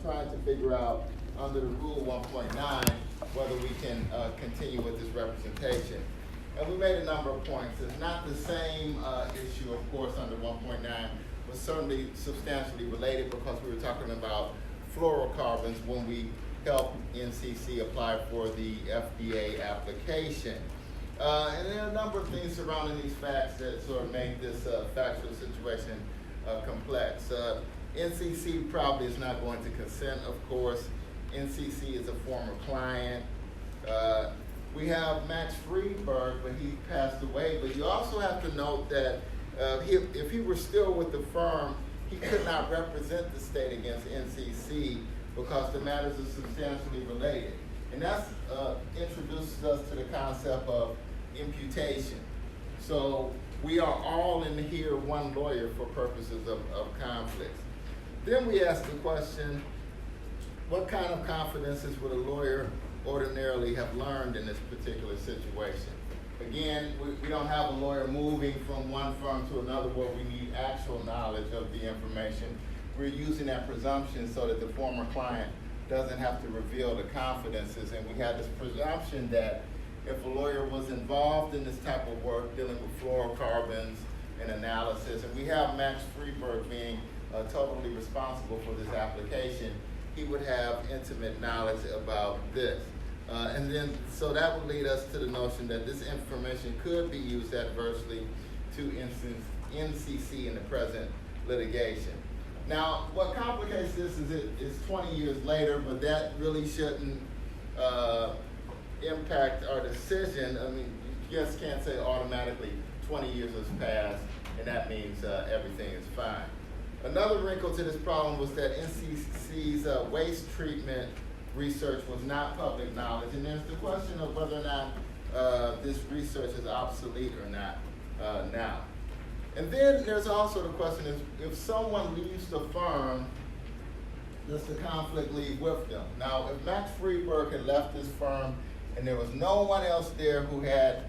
trying to figure out under the Rule 1.9 whether we can continue with this representation. And we made a number of points. It's not the same issue, of course, under 1.9, but certainly substantially related because we were talking about fluorocarbons when we helped NCC apply for the FDA application. And there are a number of things surrounding these facts that sort of make this factual situation complex. NCC probably is not going to consent, of course. NCC is a former client. We have Max Friedberg, but he passed away. But you also have to note that if he were still with the firm, he could not represent the state against NCC because the matters are substantially related. And that introduces us to the concept of imputation. So we are all in here one lawyer for purposes of conflicts. Then we ask the question, what kind of confidences would a lawyer ordinarily have learned in this particular situation? Again, we don't have a lawyer moving from one firm to another where we need actual knowledge of the information. We're using that presumption so that the former client doesn't have to reveal the confidences, and we have this presumption that if a lawyer was involved in this type of work dealing with fluorocarbons and analysis, and we have Max Friedberg being totally responsible for this application, he would have intimate knowledge about this. And then, so that would lead us to the notion that this information could be used adversely to NCC in the present litigation. Now, what complicates this is it's 20 years later, but that really shouldn't impact our decision. I mean, you just can't say automatically 20 years has passed and that means everything is fine. Another wrinkle to this problem was that NCC's waste treatment research was not public knowledge, and there's the question of whether or not this research is obsolete or not now. And then there's also the question is, if someone leaves the firm, does the conflict leave with them? Now, if Max Friedberg had left this firm and there was no one else there who had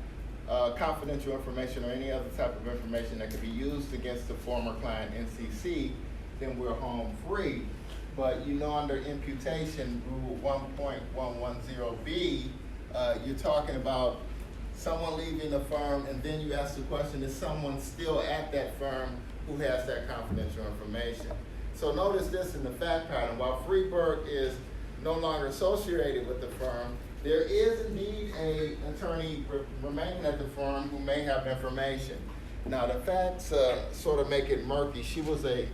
confidential information or any other type of information that could be used against the former client NCC, then we're home free. But you know, under imputation, Rule 1.110B, you're talking about someone leaving the firm, and then you ask the question, is someone still at that firm who has that confidential information? So notice this in the fact pattern. While Friedberg is no longer associated with the firm, there is indeed an attorney remaining at the firm who may have information. Now, the facts sort of make it murky. She was a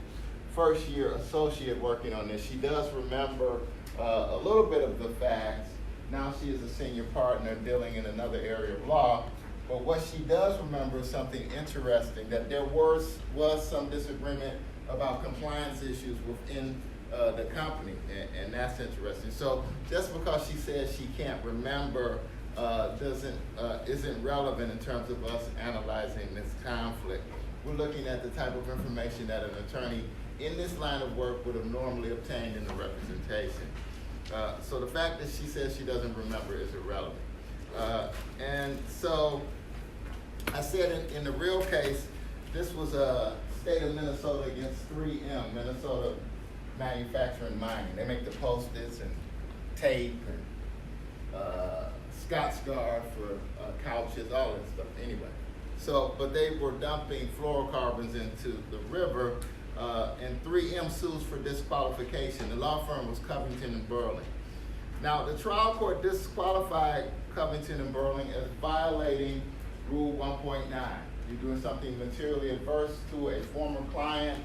first-year associate working on this. She does remember a little bit of the facts. Now she is a senior partner dealing in another area of law. But what she does remember is something interesting, that there was some disagreement about compliance issues within the company, and that's interesting. So just because she says she can't remember isn't relevant in terms of us analyzing this conflict. We're looking at the type of information that an attorney in this line of work would have normally obtained in the representation. So the fact that she says she doesn't remember is irrelevant. And so I said in the real case, this was a state of Minnesota against 3M, Minnesota Manufacturing Mining. They make the Post-its and tape and Scotch Guard for couches, all that stuff anyway. So, but they were dumping fluorocarbons into the river, and 3M sues for disqualification. The law firm was Covington and Burling. Now, the trial court disqualified Covington and Burling as violating Rule 1.9. You're doing something materially adverse to a former client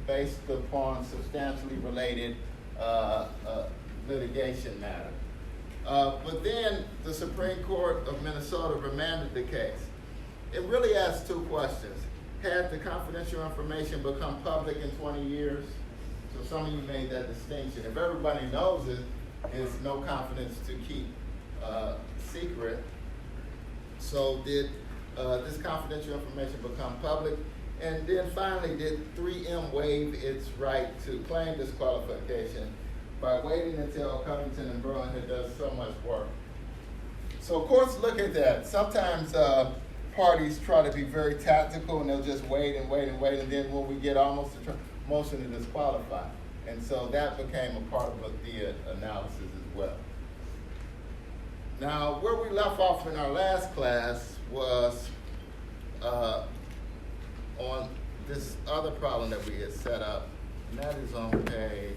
based upon substantially related litigation matter. But then the Supreme Court of Minnesota remanded the case. It really asks two questions. Had the confidential information become public in 20 years? So some of you made that distinction. If everybody knows it, there's no confidence to keep secret. So did this confidential information become public? And then finally, did 3M waive its right to claim disqualification by waiting until Covington and Burling had done so much work? So courts look at that. Sometimes parties try to be very tactical and they'll just wait and wait and wait, and then when we get almost a motion to disqualify. And so that became a part of the analysis as well. Now, where we left off in our last class was on this other problem that we had set up, and that is on page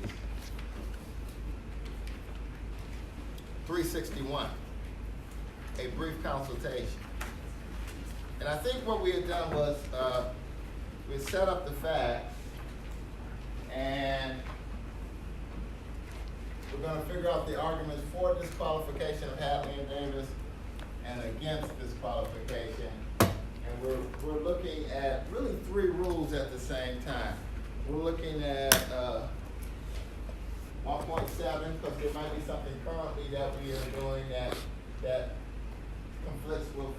361, a brief consultation. And I think what we had done was we set up the facts, and we're going to figure out the arguments for disqualification of Hadley and Davis and against disqualification. And we're looking at really three rules at the same time. We're looking at 1.7, because there might be something currently that we are doing that conflicts with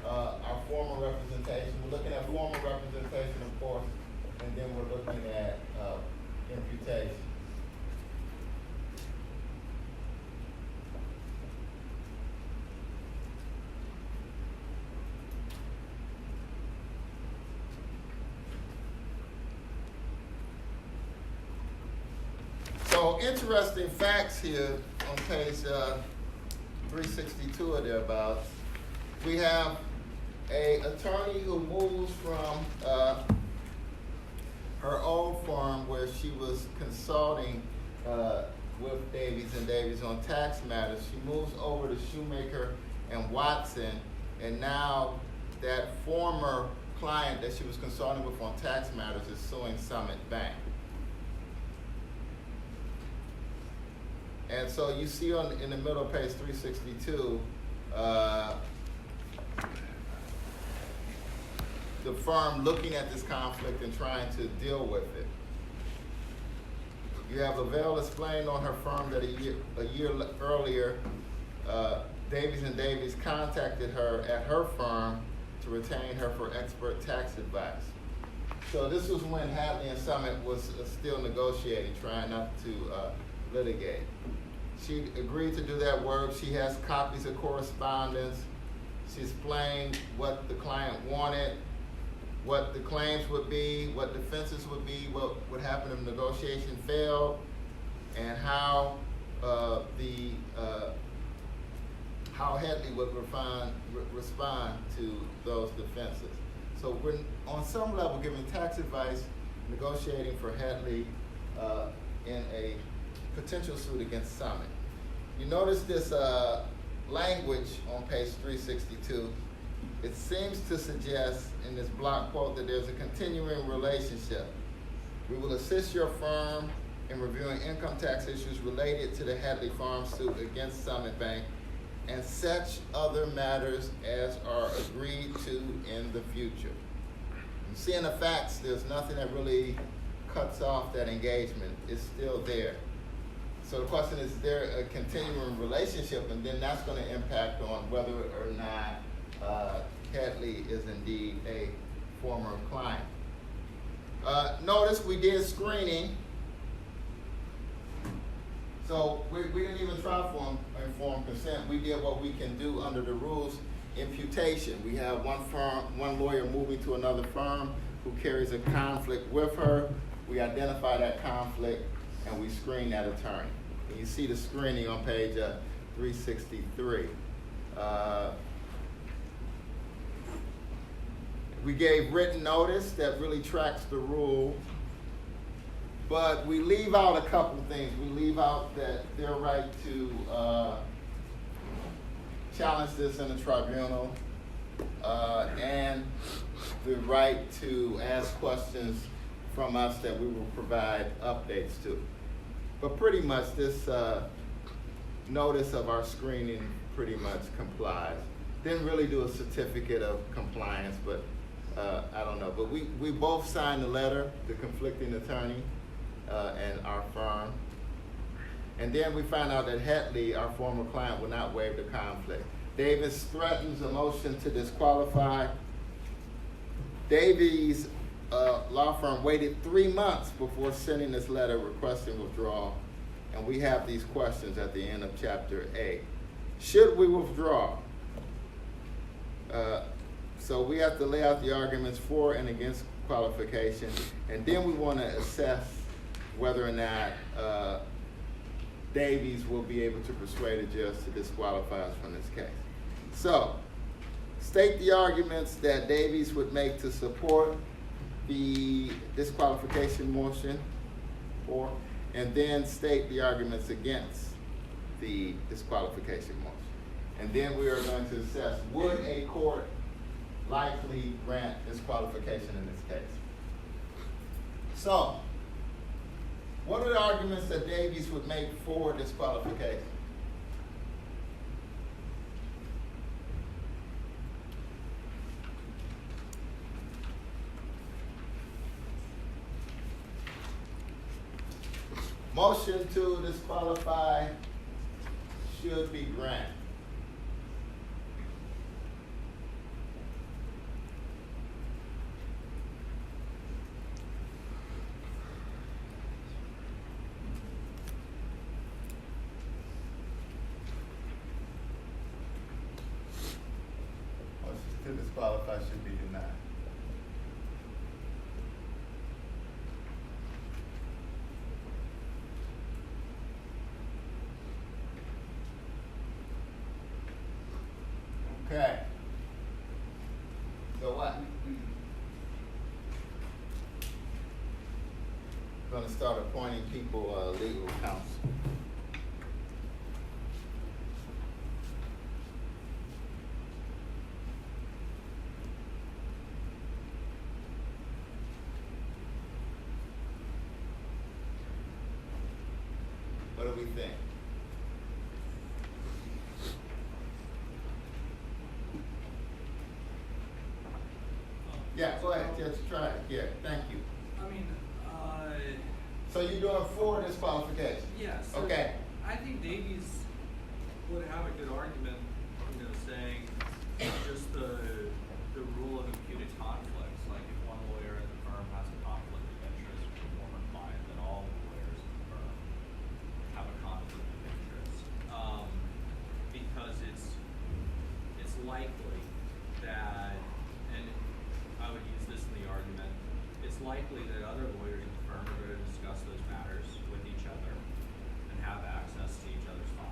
our formal representation. We're looking at formal representation, of course, and then we're looking at imputation. So interesting facts here on page 362 or thereabouts. We have an attorney who moves from her old firm where she was consulting with Davies and Davies on tax matters. She moves over to Shoemaker and Watson, and now that former client that she was consulting with on tax matters is suing Summit Bank. And so you see in the middle of page 362, the firm looking at this conflict and trying to deal with it. You have Lavelle explained on her firm that a year earlier, Davies and Davies contacted her at her firm to retain her for expert tax advice. So this was when Hadley and Summit was still negotiating, trying not to litigate. She agreed to do that work. She has copies of correspondence. She explained what the client wanted, what the claims would be, what defenses would be, what would happen if negotiation failed, and how how Hadley would respond to those defenses. So we're on some level giving tax advice, negotiating for Hadley in a potential suit against Summit. You notice this language on page 362. It seems to suggest in this block quote that there's a continuing relationship. We will assist your firm in reviewing income tax issues related to the Hadley Farm suit against Summit Bank and such other matters as are agreed to in the future. You see in the facts, there's nothing that really cuts off that engagement. It's still there. So the question is there a continuing relationship, and then that's going to impact on whether or not Hadley is indeed a former client. Notice we did screening. So we didn't even try for informed consent. We did what we can do under the rules. Imputation. We have one lawyer moving to another firm who carries a conflict with her. We identify that conflict and we screen that attorney. And you see the screening on page 363. We gave written notice that really tracks the rule, but we leave out a couple things. We leave out that their right to challenge this in a tribunal and the right to ask questions from us that we will provide updates to. But pretty much this notice of our screening pretty much complies. Didn't really do a certificate of compliance, but I don't know. But we both signed the letter, the conflicting attorney and our firm. And then we found out that Hadley, our former client, will not waive the conflict. Davis threatens a motion to disqualify. Davies' law firm waited 3 months before sending this letter requesting withdrawal. And we have these questions at the end of chapter 8. Should we withdraw? So we have to lay out the arguments for and against qualification. And then we want to assess whether or not Davies will be able to persuade a judge to disqualify us from this case. So, state the arguments that Davies would make to support the disqualification motion, and then state the arguments against the disqualification motion. And then we are going to assess, would a court likely grant disqualification in this case? So, what are the arguments that Davies would make for disqualification? Motion to disqualify should be granted. Motion to disqualify should be denied. Okay. So what? We're going to start appointing people legal counsel. What do we think? Yeah, go ahead, just try it. Yeah, thank you. I mean, So you're doing for disqualification? yeah, so Okay. I think Davies would have a good argument, saying just the rule of imputed conflicts. Like if one lawyer in the firm has a conflict of interest with a former client, then all the lawyers in the firm have a conflict of interest. Because it's likely that, and I would use this in the argument, it's likely that other lawyers in the firm are going to discuss those matters with each other and have access to each other's files.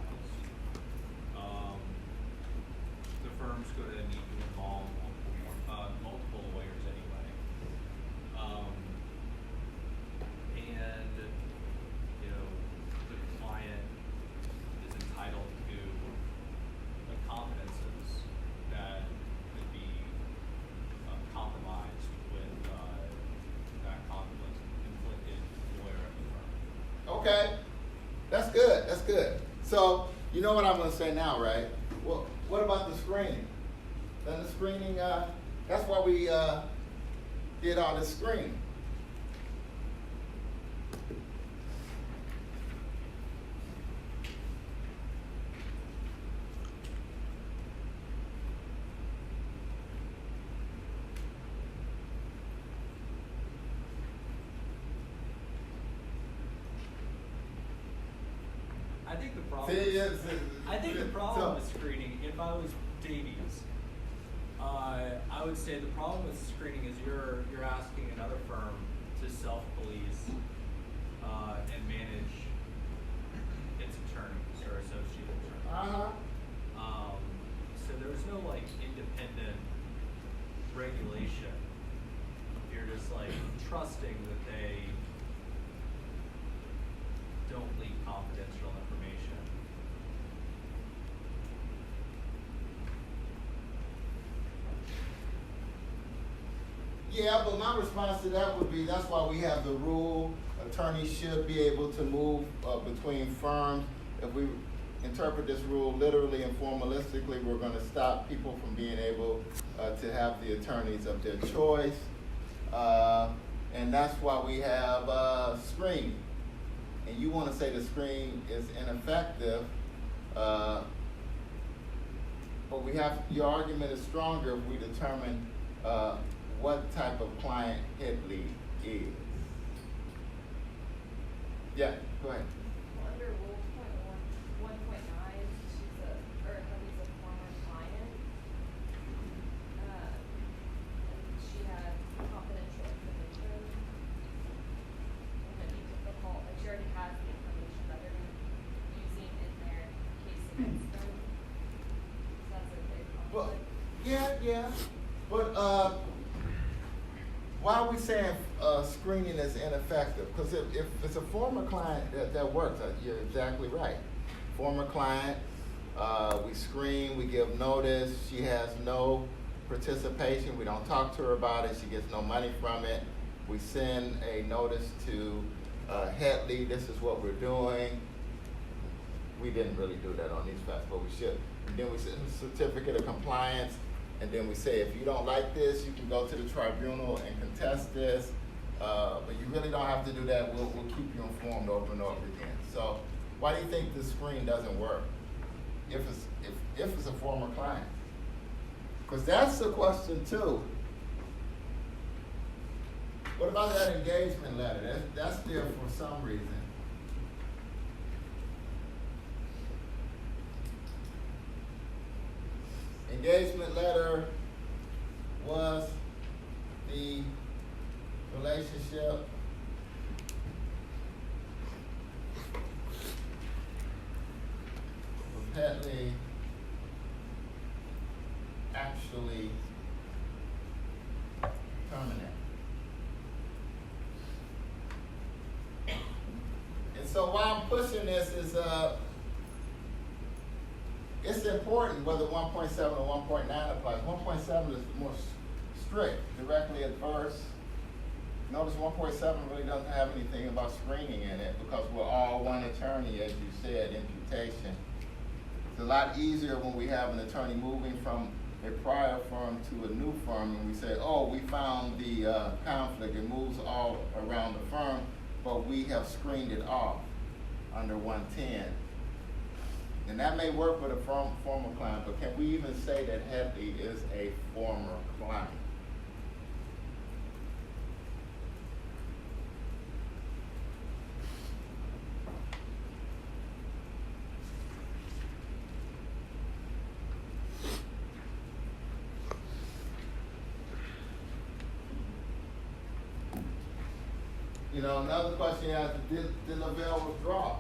The firm's going to need to involve multiple lawyers anyway. And, the client is entitled to the confidences that could be compromised with that conflicted lawyer at the firm. Okay. That's good. That's good. So, you know what I'm going to say now, right? Well, what about the screening? Then the screening, that's why we did all this screening. I think the problem. See, yes, I think the so- problem with screening, if I was Davies, I would say the problem with screening is you're asking another firm to self-police and manage its attorneys or associate attorneys. Uh-huh. So there's no independent regulation. You're just trusting that they don't leak confidential information. Yeah, but my response to that would be, that's why we have the rule, attorneys should be able to move between firms. If we interpret this rule literally and formalistically, we're gonna stop people from being able to have the attorneys of their choice. And that's why we have screening. And you wanna say the screen is ineffective, but your argument is stronger if we determine what type of client head lead is. Yeah, go ahead. Under Rule 1.9, he's a former client. And she had confidential information. And then he took the call Yeah. But, why are we saying, screening is ineffective? Because if it's a former client, that works. You're exactly right. Former client, we screen, we give notice, she has no participation, we don't talk to her about it, she gets no money from it. We send a notice to Headley, this is what we're doing. We didn't really do that on these facts, but we should. And then we send a certificate of compliance, and then we say, if you don't like this, you can go to the tribunal and contest this. But you really don't have to do that. We'll keep you informed over and over again. So why do you think the screen doesn't work if it's a former client? Because that's the question too. What about that engagement letter? That's there for some reason. Engagement letter was the relationship with Headley actually terminated. And so why I'm pushing this is it's important whether 1.7 or 1.9 applies. 1.7 is more strict, directly adverse. Notice 1.7 really doesn't have anything about screening in it because we're all one attorney, as you said, imputation. It's a lot easier when we have an attorney moving from a prior firm to a new firm and we say, oh, we found the conflict. It moves all around the firm, but we have screened it off under 110. And that may work with a former client, but can we even say that Headley is a former client? You know, another question you asked, did Lavelle withdraw?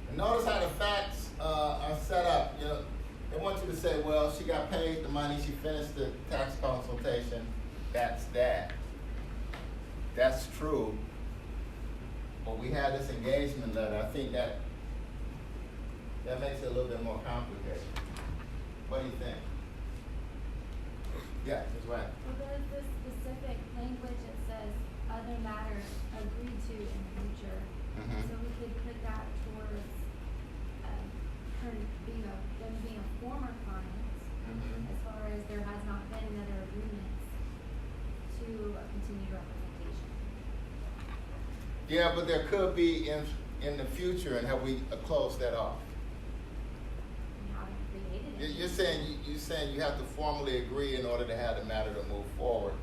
And notice how the facts are set up. You know, they want you to say, well, she got paid the money, she finished the tax consultation, that's that. That's true. But we had this engagement letter. I think that makes it a little bit more complicated. What do you think? Yeah, that's right. Well, there's this specific language that says other matters agreed to in the future. Mhm. So we could put that towards her being a former client, Mhm. as far as there has not been another agreement to continued representation. Yeah, but there could be in the future, and have we closed that off? We haven't created it. You're saying you have to formally agree in order to have the matter to move forward.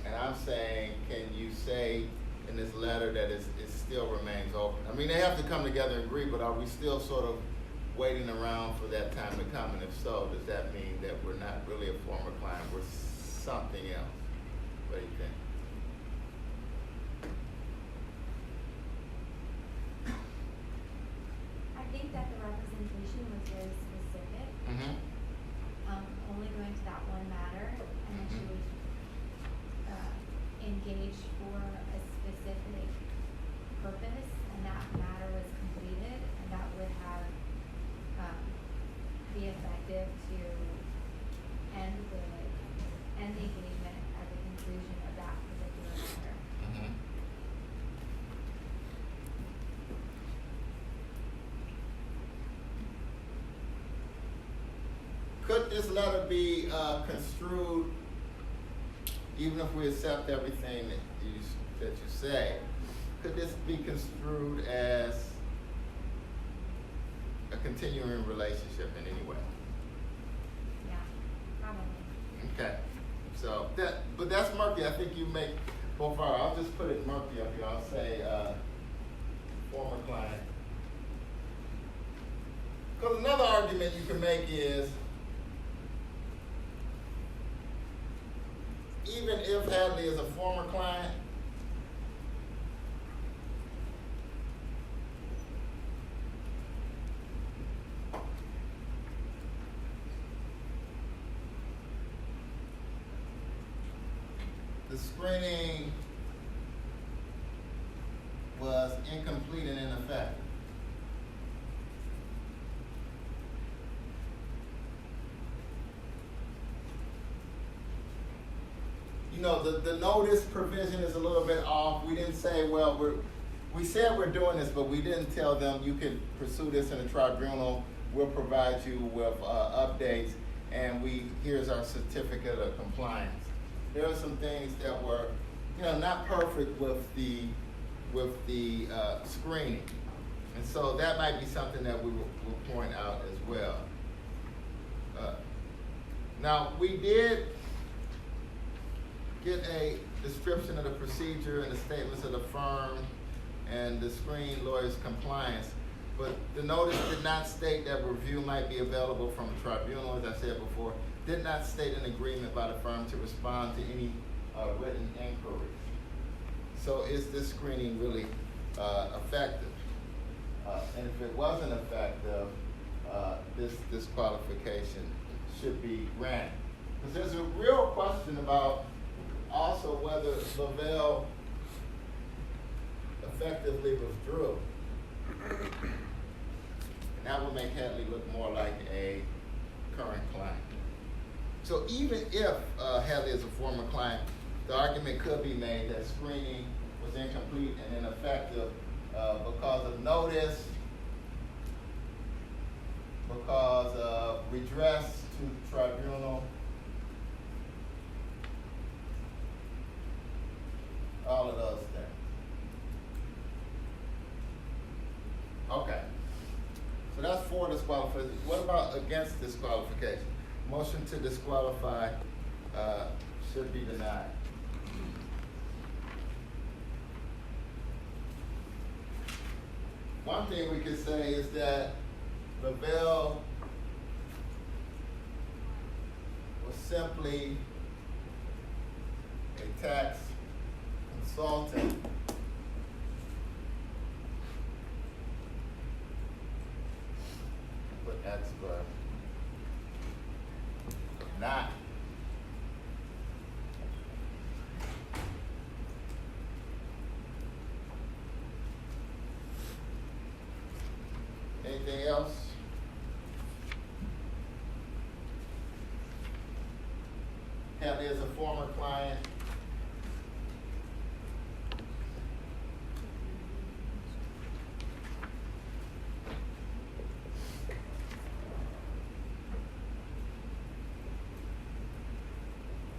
And I'm saying, can you say in this letter that it still remains open? I mean, they have to come together and agree, but are we still sort of waiting around for that time to come? And if so, does that mean that we're not really a former client, we're something else? What do you think? I think that the representation was very specific, Mm-hmm. only going to that one matter, and then she was engaged for a specific purpose, and that matter was completed, and that would have be effective to end the engagement at the conclusion of that particular matter. Mm-hmm. Could this letter be construed, even if we accept everything that you say, could this be construed as a continuing relationship in any way? Yeah, probably. Okay, so but that's murky. I think you make both our, I'll just put it murky up here. I'll say former client. Because another argument you can make is, even if Hadley is a former client, the screening was incomplete and ineffective. You know, the notice provision is a little bit off. We didn't say, well, we said we're doing this, but we didn't tell them you can pursue this in a tribunal. We'll provide you with updates, and here's our certificate of compliance. There are some things that were, you know, not perfect with the screening, and so that might be something that we will point out as well. Now, we did get a description of the procedure and the statements of the firm and the screen lawyer's compliance, but the notice did not state that review might be available from a tribunal, as I said before, did not state an agreement by the firm to respond to any written inquiries. So is this screening really effective? And if it wasn't effective, this disqualification should be granted. Because there's a real question about also whether Lavelle effectively withdrew. And that would make Hadley look more like a current client. So even if Hadley is a former client, the argument could be made that screening was incomplete and ineffective because of notice, because of redress to the tribunal, all of those things. Okay. So that's for disqualification. What about against disqualification? Motion to disqualify should be denied. One thing we could say is that Lavelle was simply a tax consultant with expert, not anything else? Hadley is a former client.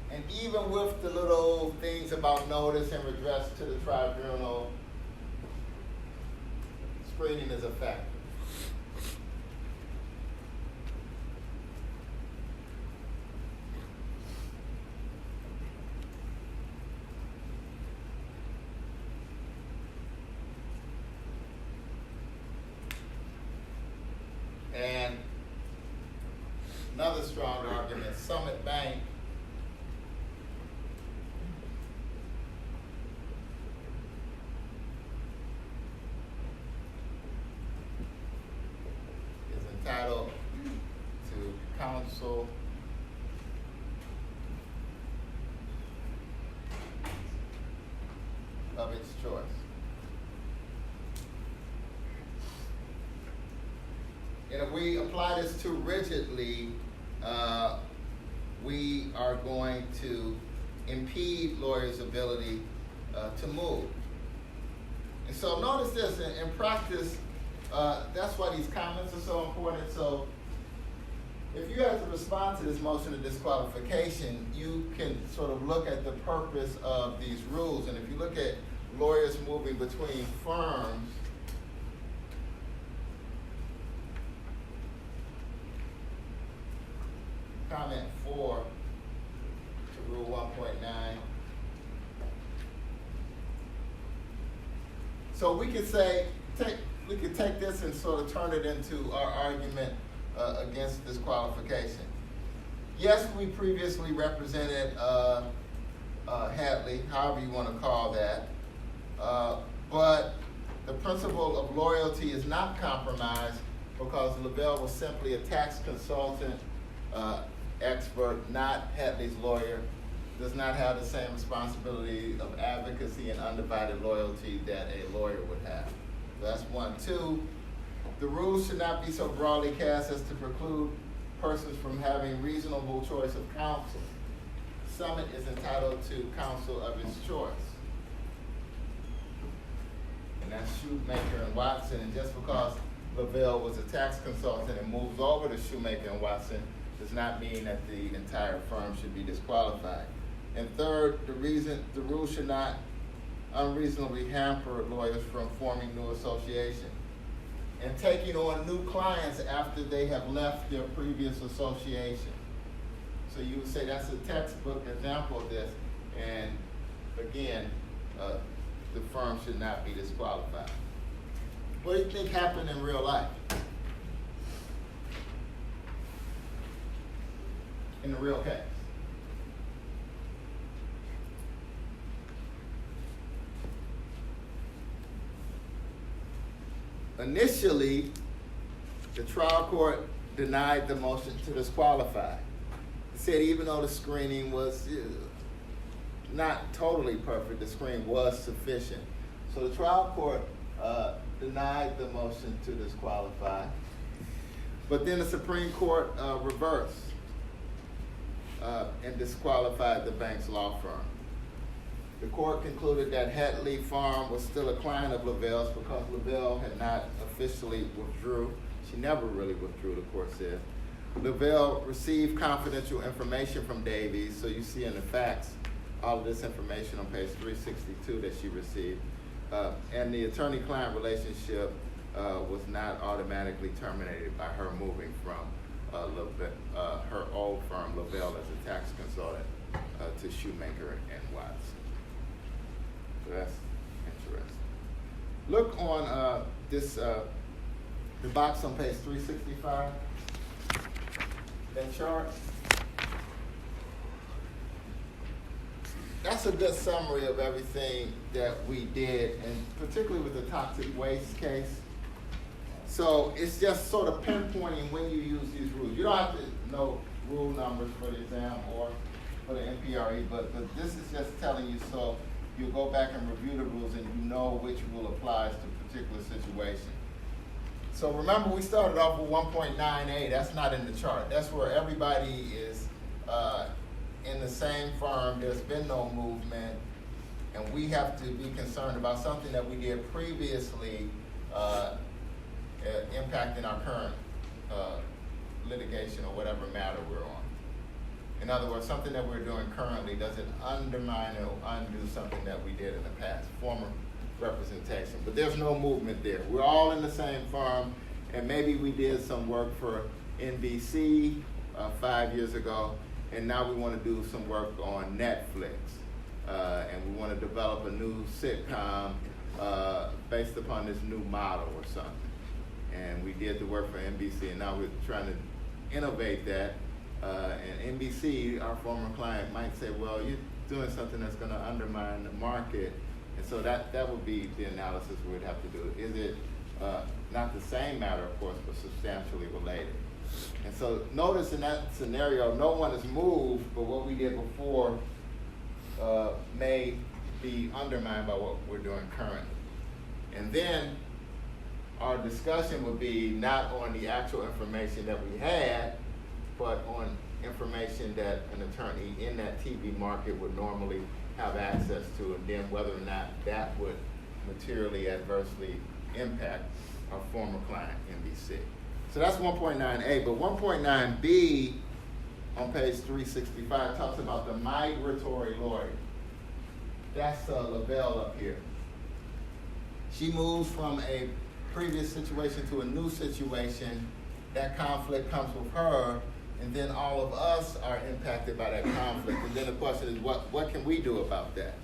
And even with the little things about notice and redress to the tribunal, screening is effective. And another strong argument, Summit Bank is entitled to counsel of its choice. And if we apply this too rigidly, we are going to impede lawyers' ability to move. And so notice this, in practice, that's why these comments are so important. So if you have to respond to this motion of disqualification, you can sort of look at the purpose of these rules. And if you look at lawyers moving between firms, comment 4 to Rule 1.9. So we could say, we could take this and sort of turn it into our argument against disqualification. Yes, we previously represented Hadley, however you want to call that, but the principle of loyalty is not compromised because Lavelle was simply a tax consultant expert, not Hadley's lawyer. does not have the same responsibility of advocacy and undivided loyalty that a lawyer would have. So that's one. Two, the rules should not be so broadly cast as to preclude persons from having reasonable choice of counsel. Summit is entitled to counsel of his choice. And that's Shoemaker and Watson. And just because Lavelle was a tax consultant and moves over to Shoemaker and Watson does not mean that the entire firm should be disqualified. And third, the rule should not unreasonably hamper lawyers from forming new associations and taking on new clients after they have left their previous association. So you would say that's a textbook example of this, and again, the firm should not be disqualified. What do you think happened in real life? In the real case? Initially, the trial court denied the motion to disqualify. It said even though the screening was not totally perfect, the screen was sufficient. So the trial court denied the motion to disqualify. But then the Supreme Court reversed and disqualified the bank's law firm. The court concluded that Hatley Farm was still a client of Lavelle's because Lavelle had not officially withdrew. She never really withdrew, the court said. Lavelle received confidential information from Davies, so you see in the facts all of this information on page 362 that she received. And the attorney-client relationship was not automatically terminated by her moving from her old firm, Lavelle, as a tax consultant, to Shoemaker and Watson. So that's interesting. Look on the box on page 365, that chart. That's a good summary of everything that we did, and particularly with the toxic waste case. So it's just sort of pinpointing when you use these rules. You don't have to know rule numbers for the exam or for the MPRE, but this is just telling you so you'll go back and review the rules and you know which rule applies to a particular situation. So remember, we started off with 1.9a. That's not in the chart. That's where everybody is in the same firm. There's been no movement, and we have to be concerned about something that we did previously impacting our current litigation or whatever matter we're on. In other words, something that we're doing currently doesn't undermine or undo something that we did in the past, former representation. But there's no movement there. We're all in the same firm, and maybe we did some work for NBC 5 years ago, and now we want to do some work on Netflix, and we want to develop a new sitcom based upon this new model or something. And we did the work for NBC, and now we're trying to innovate that. And NBC, our former client, might say, well, you're doing something that's going to undermine the market. And so that would be the analysis we would have to do. Is it not the same matter, of course, but substantially related? And so notice in that scenario, no one has moved, but what we did before may be undermined by what we're doing currently. And then our discussion would be not on the actual information that we had, but on information that an attorney in that TV market would normally have access to, and then whether or not that would materially adversely impact our former client, NBC. So that's 1.9a, but 1.9b on page 365 talks about the migratory lawyer. That's Lavelle up here. She moves from a previous situation to a new situation. That conflict comes with her, and then all of us are impacted by that conflict. And then the question is, what can we do about that?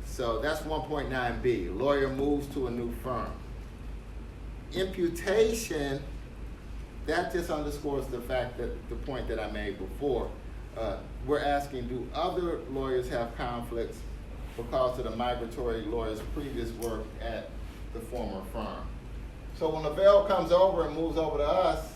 So that's 1.9b. Lawyer moves to a new firm. Imputation, that just underscores the fact that the point that I made before. We're asking, do other lawyers have conflicts because of the migratory lawyer's previous work at the former firm? So when Lavelle comes over and moves over to us,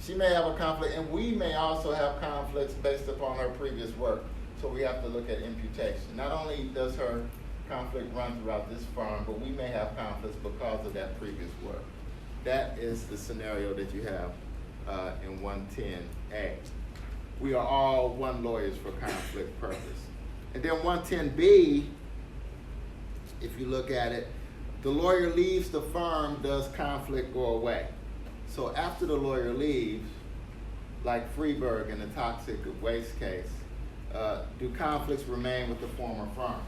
She may have a conflict, and we may also have conflicts based upon her previous work. So we have to look at imputation. Not only does her conflict run throughout this firm, but we may have conflicts because of that previous work. That is the scenario that you have in 110A. We are all one lawyers for conflict purpose. And then 110B, if you look at it, the lawyer leaves the firm, does conflict go away? So after the lawyer leaves, like Freeberg in the toxic waste case, do conflicts remain with the former firm?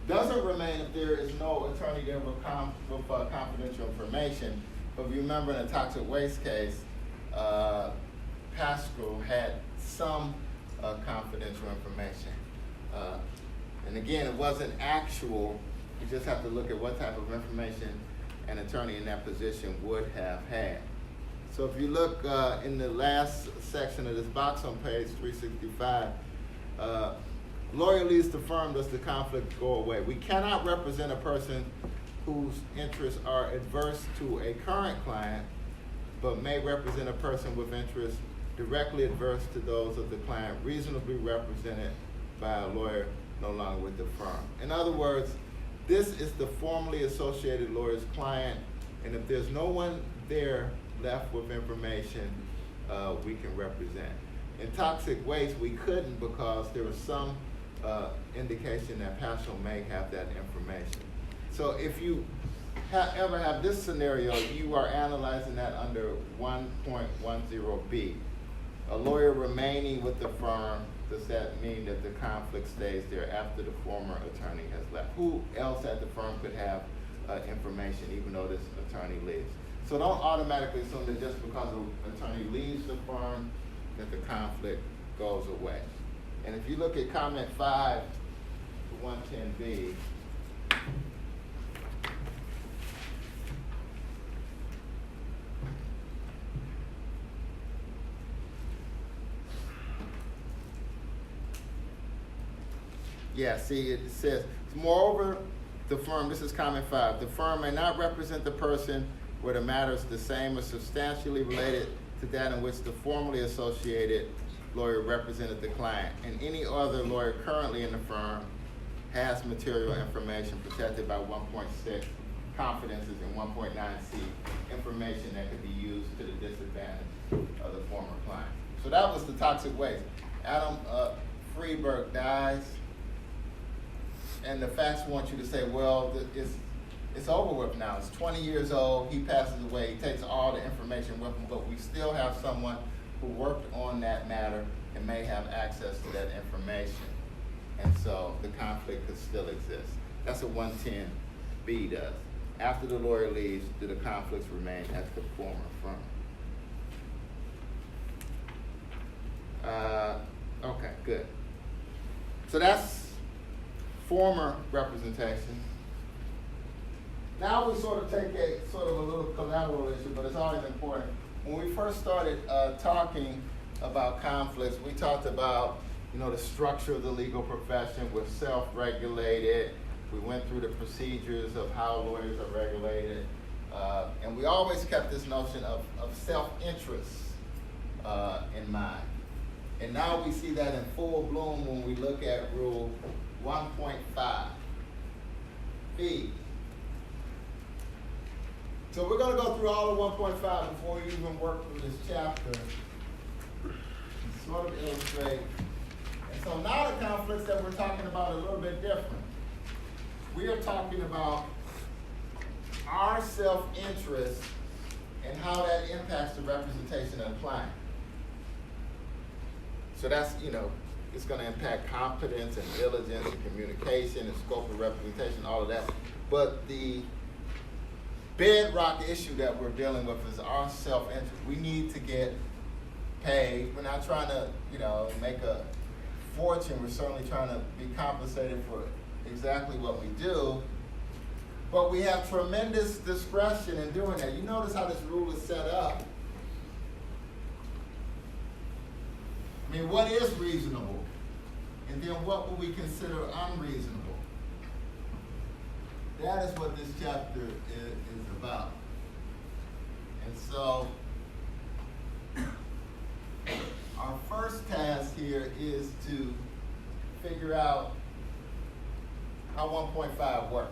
Doesn't remain if there is no attorney there with confidential information. But if you remember in the toxic waste case, Pascal had some confidential information. And again, it wasn't actual. You just have to look at what type of information an attorney in that position would have had. So if you look in the last section of this box on page 365, lawyer leaves the firm, does the conflict go away? We cannot represent a person whose interests are adverse to a current client, but may represent a person with interests directly adverse to those of the client, reasonably represented by a lawyer no longer with the firm. In other words, this is the formerly associated lawyer's client, and if there's no one there left with information, we can represent. In toxic waste, we couldn't because there was some indication that Pascal may have that information. So if you ever have this scenario, you are analyzing that under 1.10B. A lawyer remaining with the firm, does that mean that the conflict stays there after the former attorney has left? Who else at the firm could have information even though this attorney leaves? So don't automatically assume that just because the attorney leaves the firm that the conflict goes away. And if you look at comment 5 to 110B, yeah, see, it says, moreover, the firm, this is comment 5, the firm may not represent the person where the matter is the same or substantially related to that in which the formerly associated lawyer represented the client, and any other lawyer currently in the firm has material information protected by 1.6 confidences and 1.9C information that could be used to the disadvantage of the former client. So that was the toxic waste. Adam Freeberg dies, and the facts want you to say, well, it's over with now. It's 20 years old, he passes away, he takes all the information with him, but we still have someone who worked on that matter and may have access to that information. And so the conflict could still exist. That's what 110B does. After the lawyer leaves, do the conflicts remain at the former firm? Okay, good. So that's former representation. Now we sort of take a little collateral issue, but it's always important. When we first started talking about conflicts, we talked about, the structure of the legal profession. We're self-regulated. We went through the procedures of how lawyers are regulated. And we always kept this notion of self-interest in mind. And now we see that in full bloom when we look at Rule 1.5. B. So we're going to go through all of 1.5 before we even work through this chapter and sort of illustrate. And so now the conflicts that we're talking about are a little bit different. We are talking about our self-interest and how that impacts the representation of the client. So that's, it's going to impact competence and diligence and communication and scope of representation, all of that. But the bedrock issue that we're dealing with is our self-interest. We need to get paid. We're not trying to, make a fortune. We're certainly trying to be compensated for exactly what we do. But we have tremendous discretion in doing that. You notice how this rule is set up. I mean, what is reasonable? And then what would we consider unreasonable? That is what this chapter is about. And so, how 1.5 works.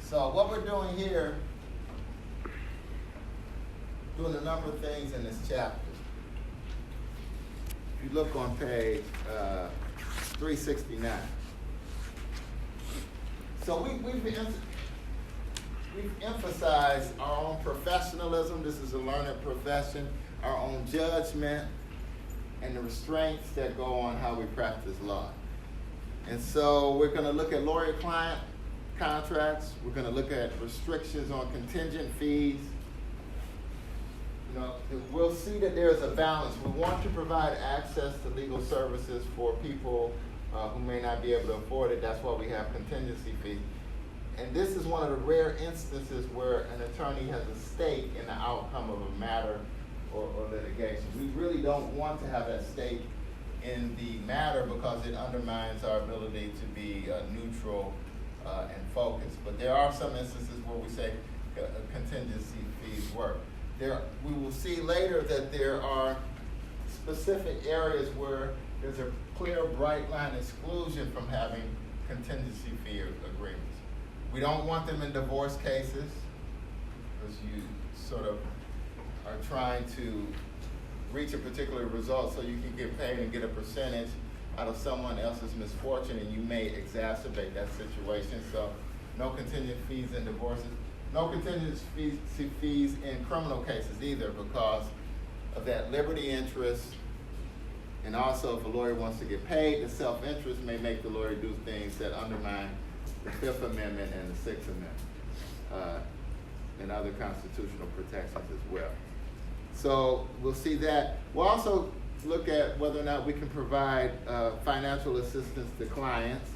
So what we're doing here, doing a number of things in this chapter. If you look on page 369. So we've emphasized our own professionalism. This is a learned profession. Our own judgment and the restraints that go on how we practice law. And so we're going to look at lawyer-client contracts. We're going to look at restrictions on contingent fees. You know, we'll see that there's a balance. We want to provide access to legal services for people who may not be able to afford it. That's why we have contingency fees. And this is one of the rare instances where an attorney has a stake in the outcome of a matter or litigation. We really don't want to have that stake in the matter because it undermines our ability to be neutral and focused. But there are some instances where we say contingency fees work. We will see later that there are specific areas where there's a clear, bright line exclusion from having contingency fee agreements. We don't want them in divorce cases because you sort of are trying to reach a particular result so you can get paid and get a percentage out of someone else's misfortune, and you may exacerbate that situation. So no contingent fees in divorces. No contingency fees in criminal cases either because of that liberty interest. And also if a lawyer wants to get paid, the self-interest may make the lawyer do things that undermine the Fifth Amendment and the Sixth Amendment and other constitutional protections as well. So we'll see that. We'll also look at whether or not we can provide financial assistance to clients.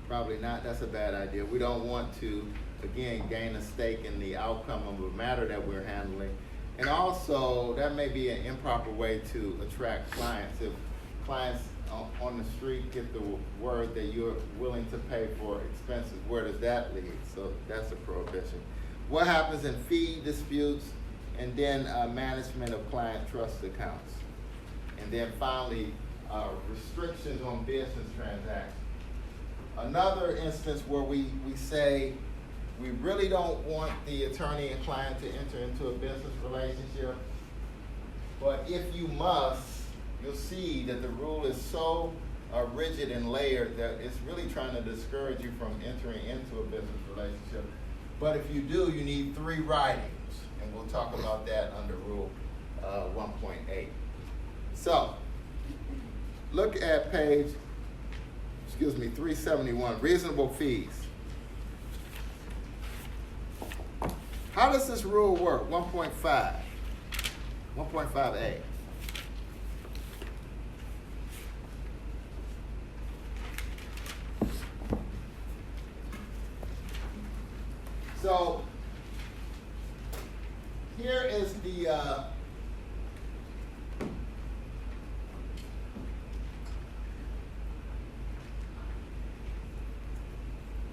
Probably not. That's a bad idea. We don't want to, again, gain a stake in the outcome of a matter that we're handling. And also, that may be an improper way to attract clients. If clients on the street get the word that you're willing to pay for expenses, where does that lead? So that's a prohibition. What happens in fee disputes, and then management of client trust accounts. And then finally, restrictions on business transactions. Another instance where we say we really don't want the attorney and client to enter into a business relationship, but if you must, you'll see that the rule is so rigid and layered that it's really trying to discourage you from entering into a business relationship. But if you do, you need 3 writings, and we'll talk about that under Rule 1.8. So, look at page, 371, reasonable fees. How does this rule work? 1.5, 1.5A. So here is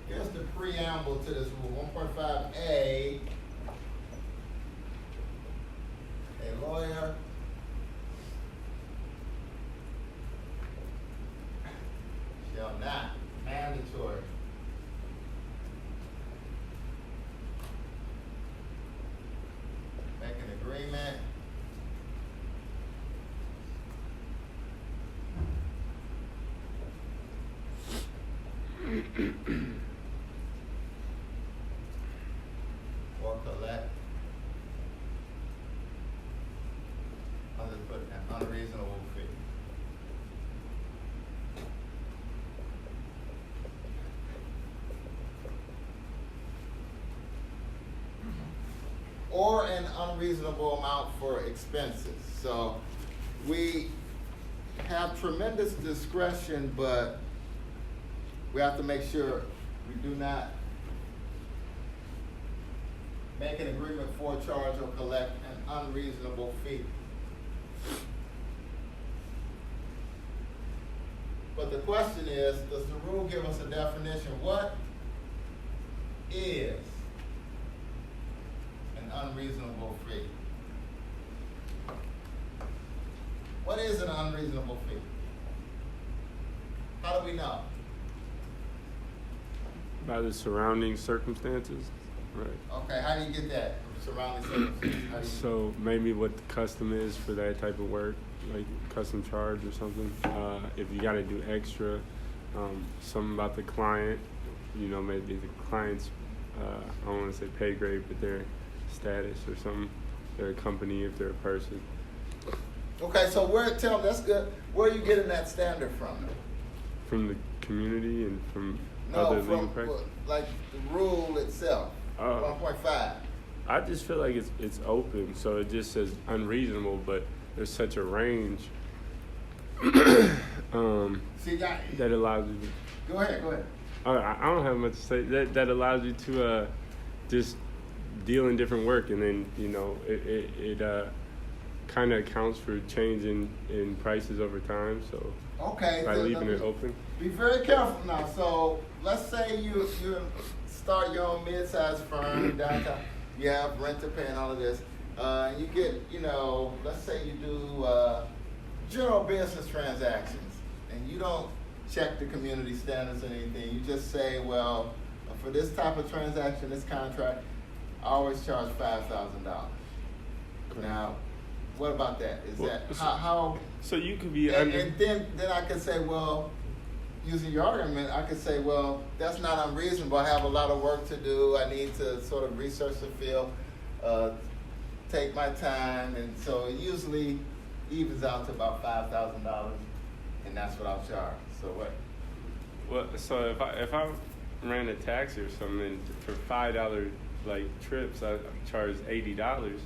here's the preamble to this rule. 1.5A. A lawyer shall not mandatory make an agreement or collect an unreasonable fee. Or an unreasonable amount for expenses. So we have tremendous discretion, but we have to make sure we do not make an agreement for, charge, or collect an unreasonable fee. But the question is, does the rule give us a definition? What is an unreasonable fee? What is an unreasonable fee? How do we know? By the surrounding circumstances, right? Okay, how do you get that from surrounding circumstances? How do you? So maybe what the custom is for that type of work, like custom charge or something. If you got to do extra, something about the client, you know, maybe the client's, I don't want to say pay grade, but their status or something, their company if they're a person. Okay, so tell me, that's good. Where are you getting that standard from? From the community and from No, other legal from practice. like the rule itself, Oh. 1.5. I just feel like it's open, so it just says unreasonable, but there's such a range See, that, that allows you to. go ahead. I don't have much to say. That allows you to just deal in different work, and then you know it kind of accounts for change in prices over time. So Okay. by so leaving let it me- open. Be very careful now. So let's say you start your own mid-sized firm downtown. You have rent to pay and all of this. You get, let's say you do general business transactions, and you don't check the community standards or anything. You just say, well, for this type of transaction, this contract, I always charge $5,000. Now, what about that? Is Well, that so- how? So you could be And, under. and then I could say, well, using your argument, I could say, well, that's not unreasonable. I have a lot of work to do. I need to sort of research the field, take my time, and so it usually evens out to about $5,000, and that's what I'll charge. So what? Well, so if I ran a taxi or something for $5 like trips, I charge $80.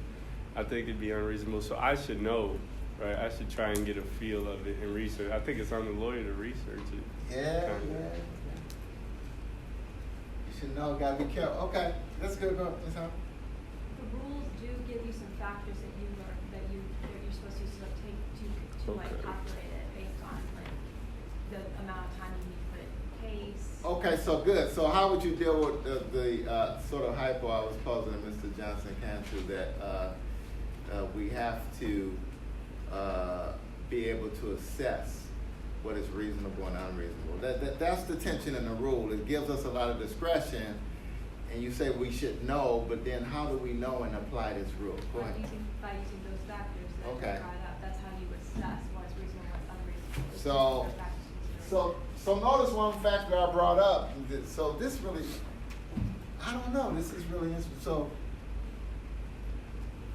I think it'd be unreasonable. So I should know, right? I should try and get a feel of it and research. I think it's on the lawyer to research it. Yeah. You should know. Gotta be careful. Okay, that's good. Go, Ms. Hunt. The rules do give you some factors that you're supposed to sort of take to like Okay. calculate it based on like the amount of time you need to put it in case. Okay, so good. So how would you deal with the sort of hypo I was posing to Mr. Johnson Cantu that we have to be able to assess what is reasonable and unreasonable. That's the tension in the rule. It gives us a lot of discretion, and you say we should know, but then how do we know and apply this rule? Go ahead. By using those factors that you Okay. brought up, that's how you assess what's reasonable and what's unreasonable. It's So- those factors to consider. So notice one factor I brought up. So this really, I don't know. This is really interesting. So,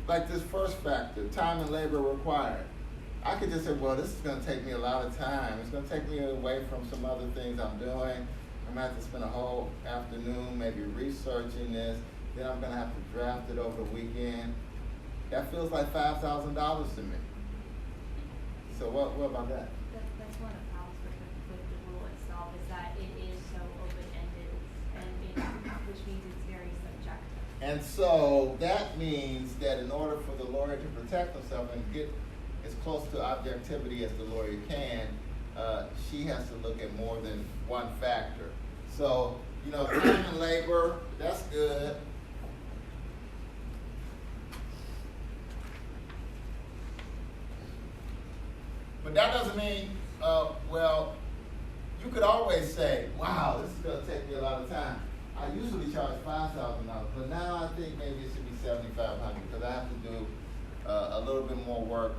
like this first factor, time and labor required. I could just say, well, this is going to take me a lot of time. It's going to take me away from some other things I'm doing. I'm going to have to spend a whole afternoon maybe researching this. Then I'm going to have to draft it over the weekend. That feels like $5,000 to me. So what about that? That's one of the problems with the rule itself is that it is so open-ended which means it's very subjective. And so that means that in order for the lawyer to protect himself and get as close to objectivity as the lawyer can, she has to look at more than one factor. So, time and labor, that's good. But that doesn't mean, you could always say, wow, this is going to take me a lot of time. I usually charge $5,000, but now I think maybe it should be $7,500 because I have to do a little bit more work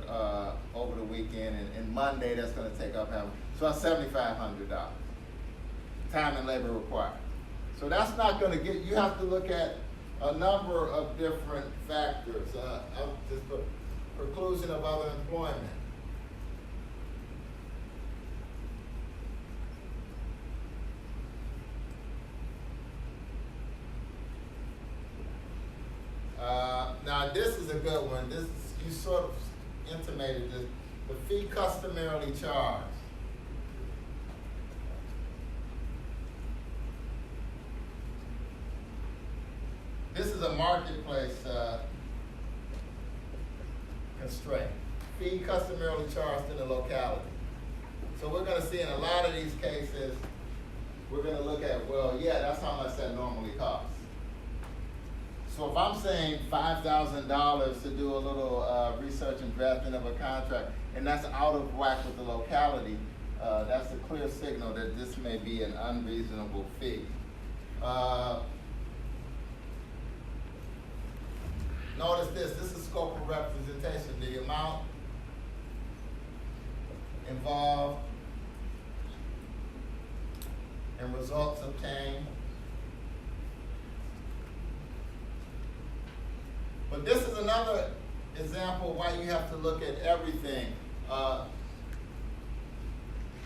over the weekend, and Monday that's going to take up half. So that's $7,500. Time and labor required. So that's not going to get. You have to look at a number of different factors. Just preclusion of other employment. Now this is a good one. This you sort of intimated this. The fee customarily charged. This is a marketplace constraint. Fee customarily charged in the locality. So we're going to see in a lot of these cases, we're going to look at, well, yeah, that's how much that normally costs. So if I'm saying $5,000 to do a little research and drafting of a contract, and that's out of whack with the locality, That's a clear signal that this may be an unreasonable fee. Notice this is scope of representation. The amount involved and results obtained. But this is another example why you have to look at everything.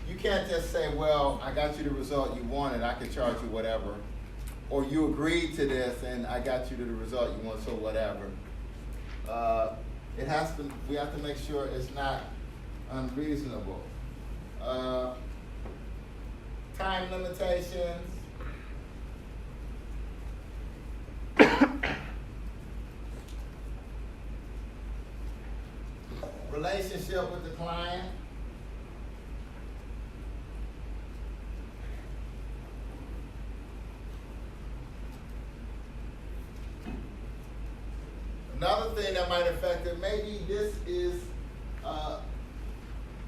You can't just say, well, I got you the result you wanted, I can charge you whatever. Or you agreed to this and I got you to the result you want, so whatever. We have to make sure it's not unreasonable. Time limitations. Relationship with the client. Another thing that might affect it, maybe this is,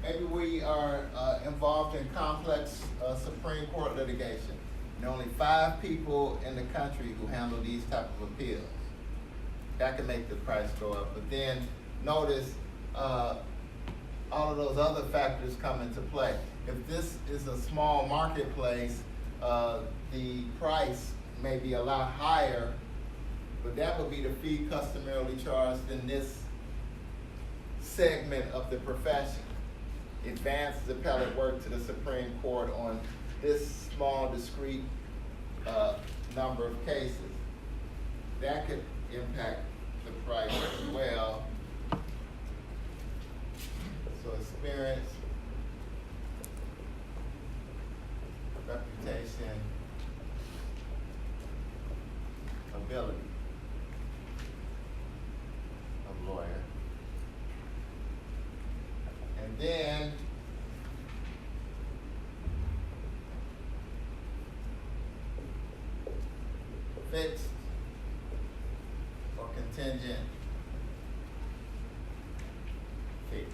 maybe we are involved in complex Supreme Court litigation. There are only 5 people in the country who handle these type of appeals. That can make the price go up. But then notice all of those other factors come into play. If this is a small marketplace, the price may be a lot higher, but that would be the fee customarily charged in this segment of the profession. Advanced appellate work to the Supreme Court on this small, discrete number of cases. That could impact the price as well. So experience, reputation, ability of lawyer. And then fixed or contingent fee.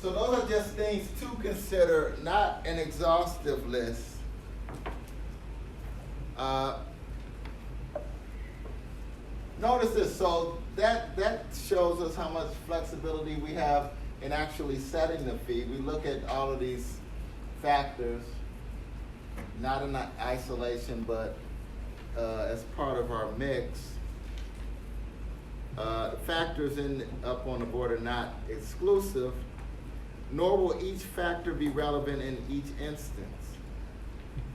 So those are just things to consider, not an exhaustive list. Notice this, so that shows us how much flexibility we have in actually setting the fee. We look at all of these factors, not in isolation, but as part of our mix. The factors up on the board are not exclusive, nor will each factor be relevant in each instance.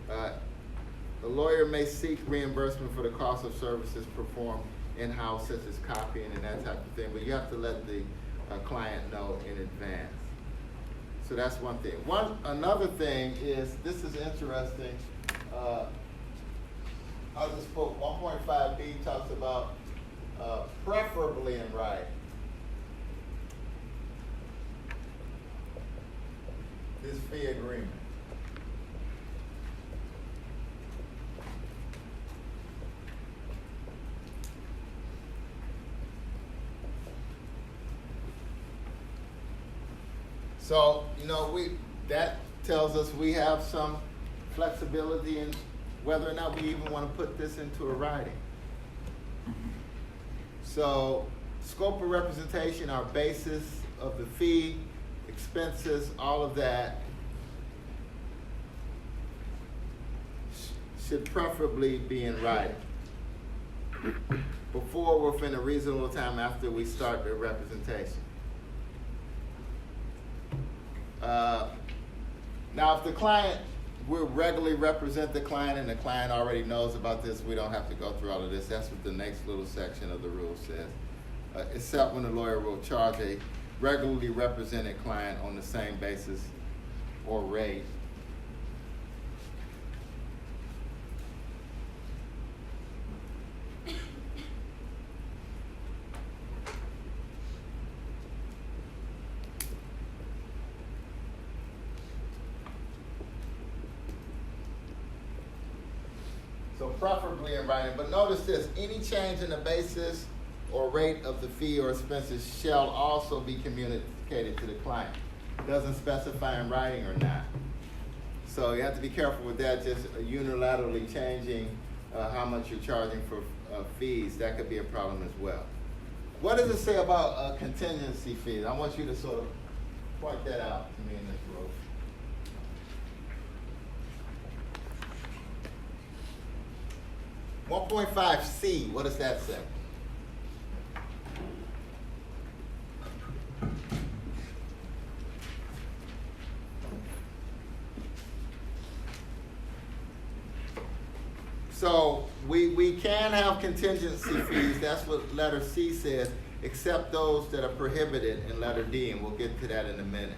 The lawyer may seek reimbursement for the cost of services performed in-house, such as copying and that type of thing, but you have to let the client know in advance. So that's one thing. Another thing is, this is interesting. I just spoke, 1.5B talks about preferably in writing. This fee agreement. So, that tells us we have some flexibility in whether or not we even want to put this into a writing. So, scope of representation, our basis of the fee, expenses, all of that should preferably be in writing before or within a reasonable time after we start the representation. Now, if the client, we regularly represent the client and the client already knows about this, we don't have to go through all of this. That's what the next little section of the rule says. Except when the lawyer will charge a regularly represented client on the same basis or rate. So preferably in writing, but notice this, any change in the basis or rate of the fee or expenses shall also be communicated to the client. Doesn't specify in writing or not. So you have to be careful with that, just unilaterally changing how much you're charging for fees. That could be a problem as well. What does it say about contingency fees? I want you to sort of point that out to me in this rule. (1.5) what does that say? So we can have contingency fees, that's what letter C says, except those that are prohibited in letter D, and we'll get to that in a minute.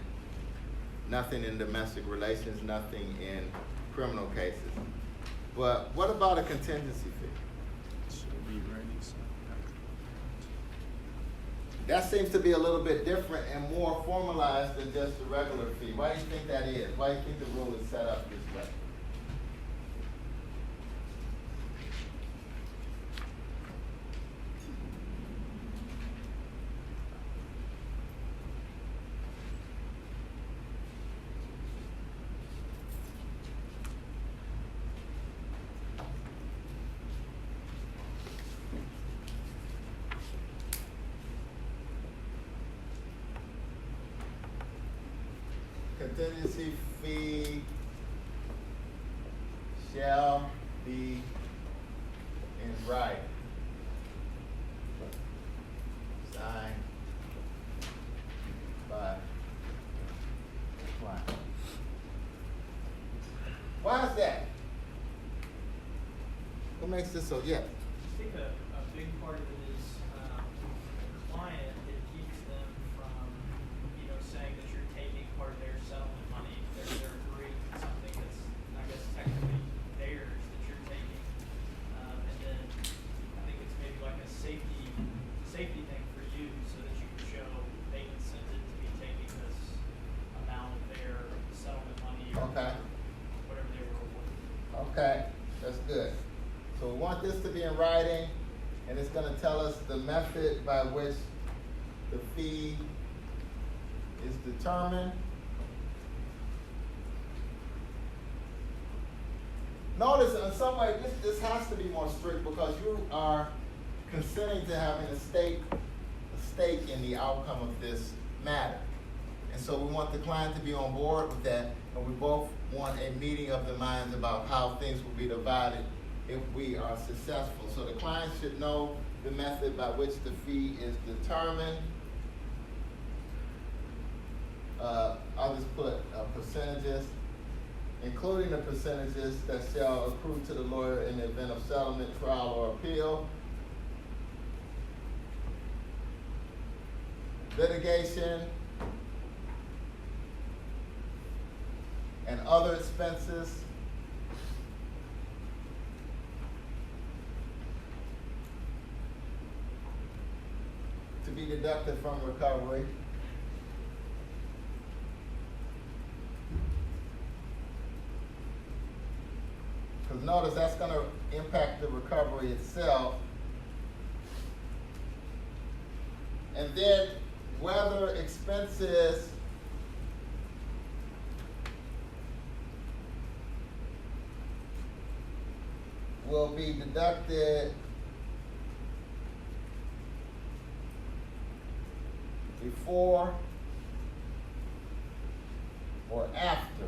Nothing in domestic relations, nothing in criminal cases. But what about a contingency fee? Should be writing something. That seems to be a little bit different and more formalized than just the regular fee. Why do you think that is? Why do you think the rule is set up this way? Contingency fee shall be in writing. Signed by the client. Why is that? What makes this so, yeah? I think a big part of it is the client, it keeps them from, saying that you're taking part of their settlement money. They're agreeing to something that's, I guess, technically theirs that you're taking. And then I think it's maybe like a safety thing for you so that you can show they consented to be taking this amount of their settlement money or Okay. whatever they were awarded. Okay, that's good. So we want this to be in writing, and it's gonna tell us the method by which the fee is determined. Notice in some way, this has to be more strict because you are consenting to having a stake in the outcome of this matter. And so we want the client to be on board with that, and we both want a meeting of the minds about how things will be divided if we are successful. So the client should know the method by which the fee is determined. I'll just put percentages, including the percentages that shall accrue to the lawyer in the event of settlement, trial, or appeal. Litigation and other expenses to be deducted from recovery. Because notice that's going to impact the recovery itself. And then whether expenses will be deducted before or after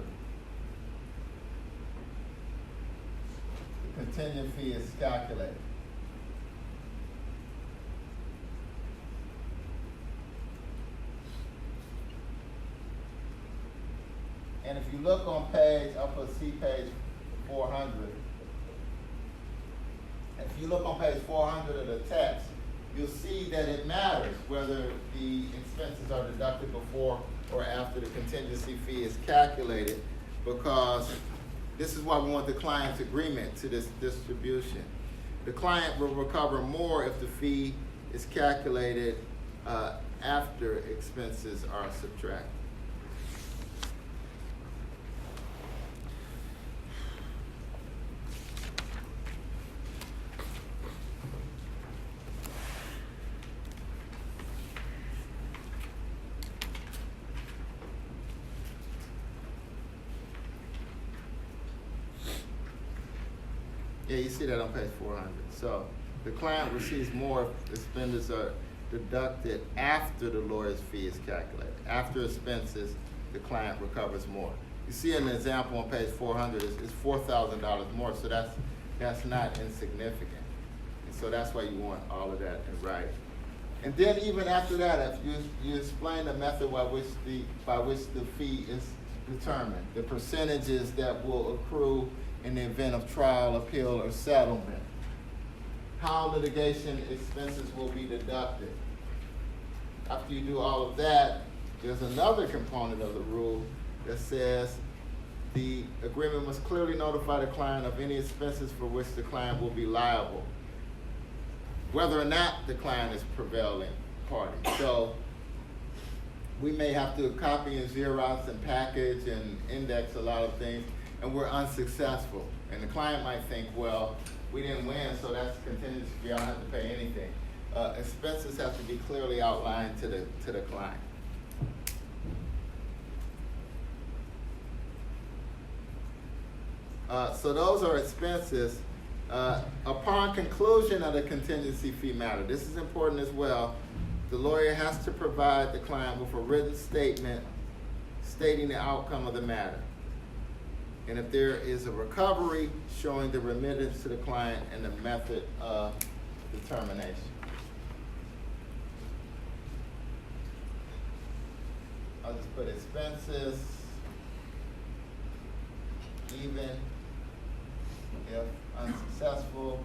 the contingent fee is calculated. And if you look on page, I'll put C page 400. If you look on page 400 of the text, you'll see that it matters whether the expenses are deducted before or after the contingency fee is calculated, because this is why we want the client's agreement to this distribution. The client will recover more if the fee is calculated after expenses are subtracted. Yeah, you see that on page 400. So the client receives more if expenses are deducted after the lawyer's fee is calculated. After expenses, the client recovers more. You see an example on page 400, it's $4,000 more, so that's not insignificant. And so that's why you want all of that in writing. And then even after that, if you explain the method by which the fee is determined, the percentages that will accrue in the event of trial, appeal, or settlement, how litigation expenses will be deducted. After you do all of that, there's another component of the rule that says the agreement must clearly notify the client of any expenses for which the client will be liable, whether or not the client is prevailing party. So we may have to copy and Xerox and package and index a lot of things, and we're unsuccessful. And the client might think, well, we didn't win, so that's contingency fee, I don't have to pay anything. Expenses have to be clearly outlined to the client. So those are expenses. Upon conclusion of the contingency fee matter, this is important as well, the lawyer has to provide the client with a written statement stating the outcome of the matter. And if there is a recovery, showing the remittance to the client and the method of determination. I'll just put expenses, even if unsuccessful,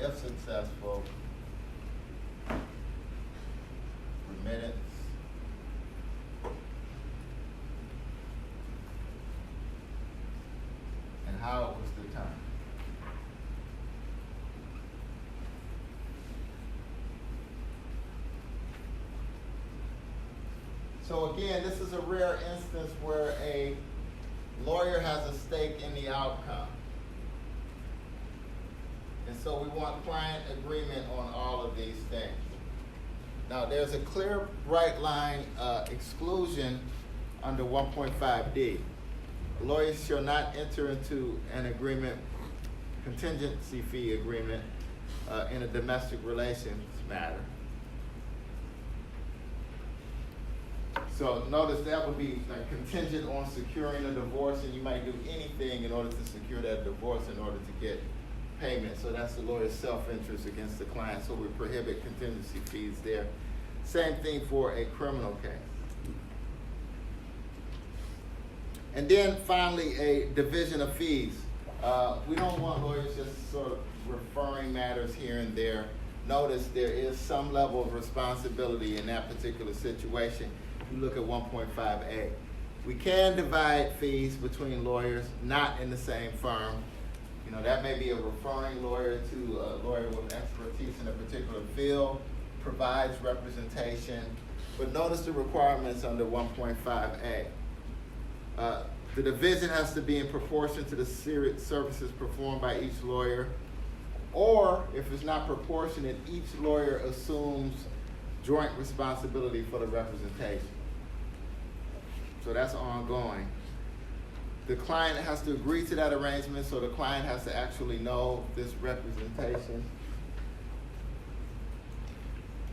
if successful, remittance, and how it was determined. So again, this is a rare instance where a lawyer has a stake in the outcome. And so we want client agreement on all of these things. Now, there's a clear, bright line exclusion under 1.5D. Lawyers shall not enter into an agreement, contingency fee agreement, in a domestic relations matter. So notice that would be like contingent on securing a divorce, and you might do anything in order to secure that divorce in order to get payment. So that's the lawyer's self-interest against the client. So we prohibit contingency fees there. Same thing for a criminal case. And then finally, a division of fees. We don't want lawyers just sort of referring matters here and there. Notice there is some level of responsibility in that particular situation. You look at 1.5A. We can divide fees between lawyers not in the same firm. You know, that may be a referring lawyer to a lawyer with expertise in a particular field, provides representation, but notice the requirements under 1.5A. The division has to be in proportion to the services performed by each lawyer, or if it's not proportionate, each lawyer assumes joint responsibility for the representation. So that's ongoing. The client has to agree to that arrangement, so the client has to actually know this representation,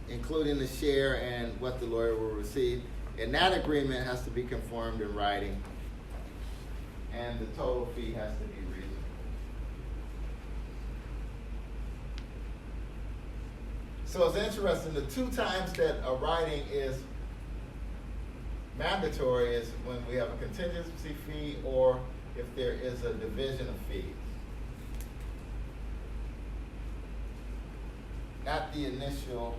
including the share and what the lawyer will receive. And that agreement has to be confirmed in writing, and the total fee has to be reasonable. So it's interesting, the two times that a writing is mandatory is when we have a contingency fee or if there is a division of fees. Not the initial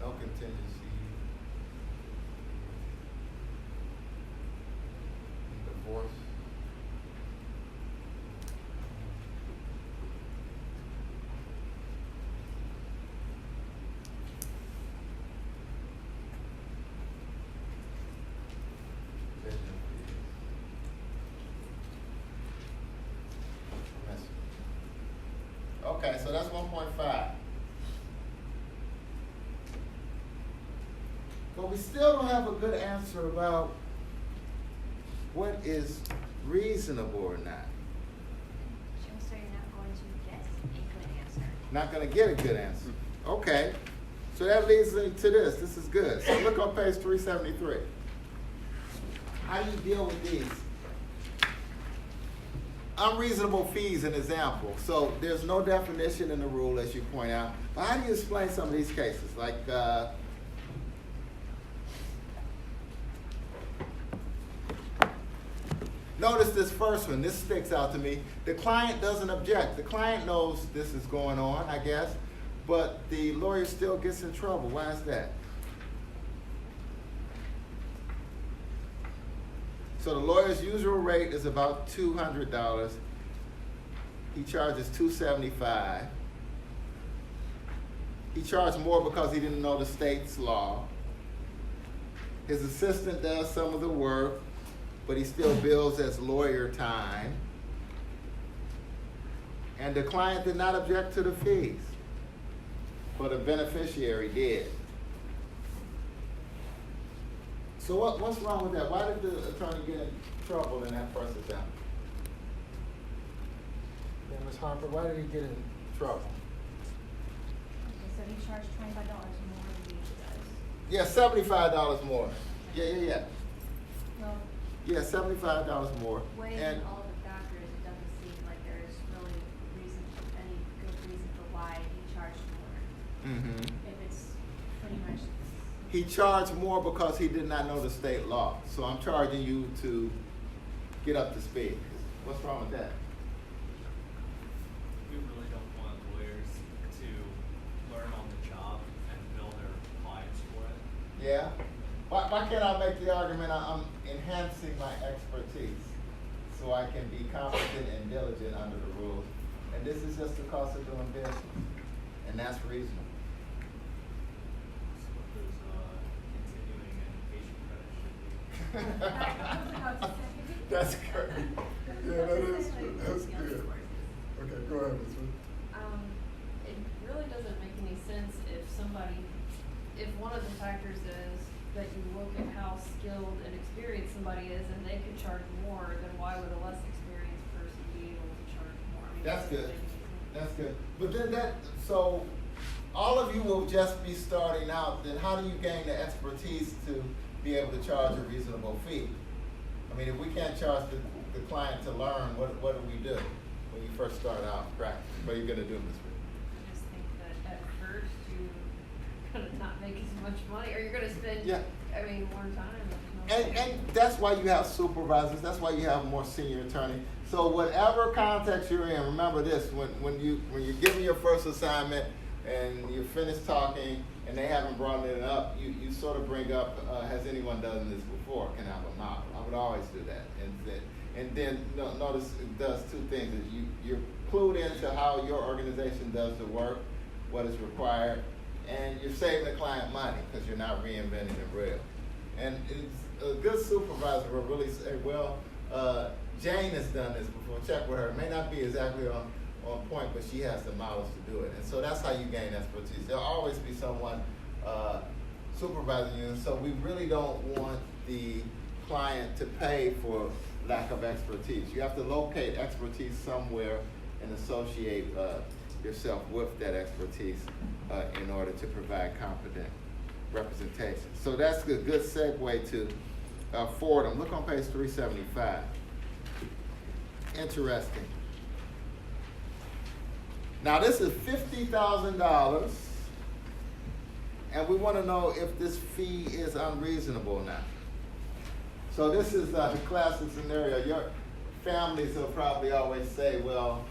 no contingency, divorce. Okay, so that's 1.5. But we still don't have a good answer about what is reasonable or not. So you're not going to get a good answer. Not gonna get a good answer. Okay, so that leads me to this. This is good. So look on page 373. How do you deal with these? Unreasonable fees, an example. So there's no definition in the rule, as you point out. But how do you explain some of these cases? Like, notice this first one. This sticks out to me. The client doesn't object. The client knows this is going on, I guess, but the lawyer still gets in trouble. Why is that? So the lawyer's usual rate is about $200. He charges $275. He charged more because he didn't know the state's law. His assistant does some of the work, but he still bills as lawyer time. And the client did not object to the fees, but a beneficiary did. So what's wrong with that? Why did the attorney get in trouble in that first example? Yeah, Ms. Harper, why did he get in trouble? Okay, so he charged $25 more than he usually does. Yeah, $75 more. Yeah. Well, Yeah, $75 more. weighing And all the factors, it doesn't seem like there's really any good reason for why he charged more. mhm. If it's pretty much, He charged more because he did not know the state law. So I'm charging you to get up to speed. What's wrong with that? We really don't want lawyers to learn on the job and bill their clients for it. Yeah? Why can't I make the argument I'm enhancing my expertise so I can be competent and diligent under the rules? And this is just the cost of doing business. And that's reasonable. That's what those continuing education credits should be. That's great. Yeah, that's good. Okay, go ahead, Ms. Wood. It really doesn't make any sense if one of the factors is that you look at how skilled and experienced somebody is and they could charge more, then why would a less experienced person be able to charge more? I mean, That's it doesn't good. make any sense. That's good. But then so all of you will just be starting out, then how do you gain the expertise to be able to charge a reasonable fee? I mean, if we can't charge the client to learn, what do we do when you first start out practice? What are you gonna do, Ms. Wood? I just think that at first you're gonna not make as much money, or you're gonna spend, Yeah. I mean, more time. There's no And that's why you have supervisors, that's why you have more senior attorney. So whatever context you're in, remember this, when you're giving your first assignment and you're finished talking and they haven't brought it up, you sort of bring up, has anyone done this before? Can I have a model? I would always do that. And then notice it does two things. You're clued into how your organization does the work, what is required, and you're saving the client money because you're not reinventing the wheel. And it's a good supervisor will really say, well, Jane has done this before, check with her. It may not be exactly on point, but she has the models to do it. And so that's how you gain expertise. There'll always be someone supervising you, and so we really don't want the client to pay for lack of expertise. You have to locate expertise somewhere and associate yourself with that expertise in order to provide competent representation. So that's a good segue to Fordham. Look on page 375. Interesting. Now this is $50,000, and we want to know if this fee is unreasonable or not. So this is the classic scenario. Your families will probably always say, well,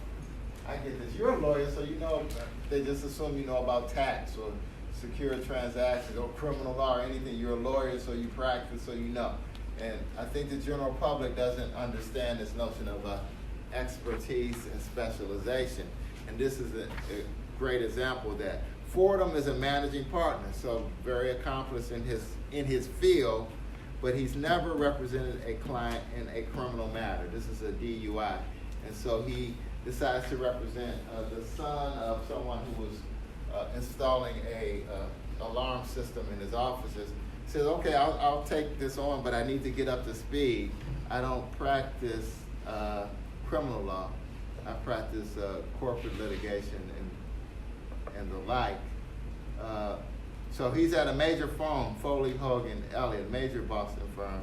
I get this. You're a lawyer, so you know, they just assume you know about tax or secure transactions or criminal law or anything. You're a lawyer, so you practice, so you know. And I think the general public doesn't understand this notion of expertise and specialization. And this is a great example of that. Fordham is a managing partner, so very accomplished in his field, but he's never represented a client in a criminal matter. This is a DUI. And so he decides to represent the son of someone who was installing a alarm system in his offices. Says, okay, I'll take this on, but I need to get up to speed. I don't practice criminal law. I practice corporate litigation and the like. So he's at a major firm, Foley, Hogan, Elliott, major Boston firm.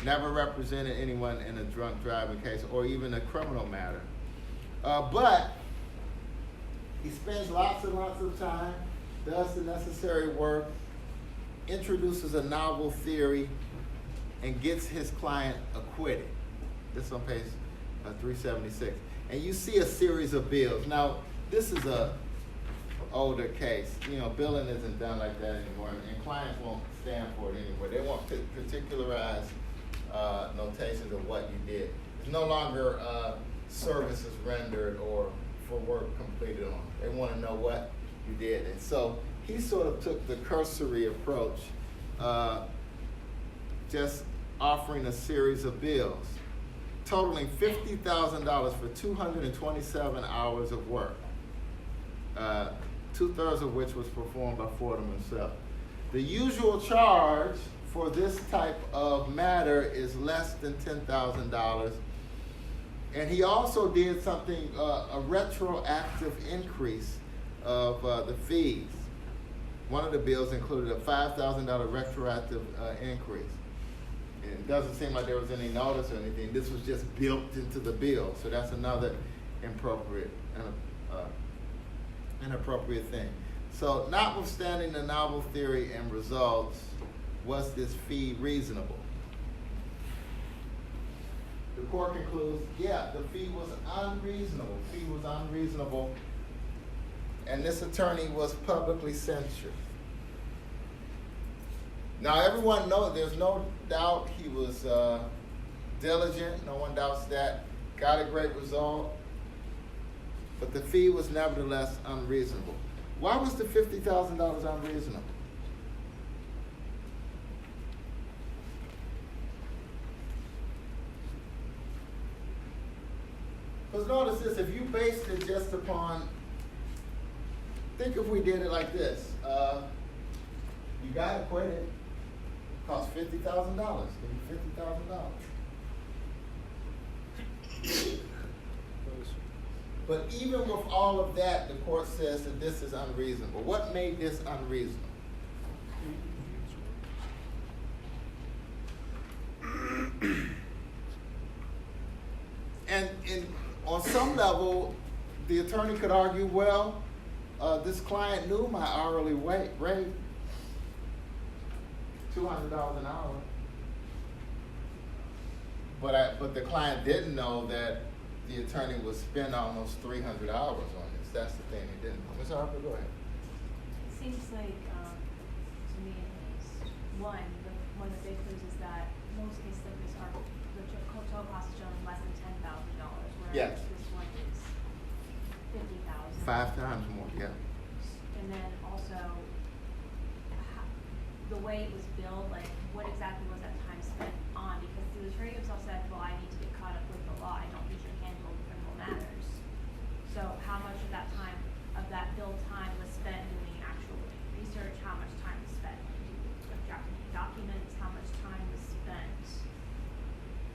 Never represented anyone in a drunk driving case or even a criminal matter. But he spends lots and lots of time, does the necessary work, introduces a novel theory, and gets his client acquitted. This is on page 376. And you see a series of bills. Now, this is a older case. You know, billing isn't done like that anymore, and clients won't stand for it anymore. They want particularized notations of what you did. It's no longer services rendered or for work completed on. They want to know what you did. And so he sort of took the cursory approach, just offering a series of bills, totaling $50,000 for 227 hours of work, 2/3 of which was performed by Fordham himself. The usual charge for this type of matter is less than $10,000. And he also did something, a retroactive increase of the fees. One of the bills included a $5,000 retroactive increase. And it doesn't seem like there was any notice or anything. This was just built into the bill. So that's another inappropriate thing. So notwithstanding the novel theory and results, was this fee reasonable? The court concludes, yeah, the fee was unreasonable. Fee was unreasonable. And this attorney was publicly censured. Now everyone knows, there's no doubt he was diligent. No one doubts that. Got a great result. But the fee was nevertheless unreasonable. Why was the $50,000 unreasonable? Because notice this, if you based it just upon, think if we did it like this. You got acquitted, cost $50,000. Give you $50,000. But even with all of that, the court says that this is unreasonable. What made this unreasonable? And on some level, the attorney could argue, well, this client knew my hourly rate, $200 an hour. But the client didn't know that the attorney would spend almost 300 hours on this. That's the thing he didn't know. Ms. Harper, go ahead. It seems like, to me at least, one of the big clues is that most cases like this are, the total cost is generally less than $10,000, whereas Yes. this one is $50,000. 5 times more, yeah. And then also, the way it was billed, like, what exactly was that time spent on? Because the attorney himself said, well, I need to get caught up with the law, I don't usually handle criminal matters. So how much of that time, of that billed time was spent doing actual research, how much time was spent drafting documents, how much time was spent,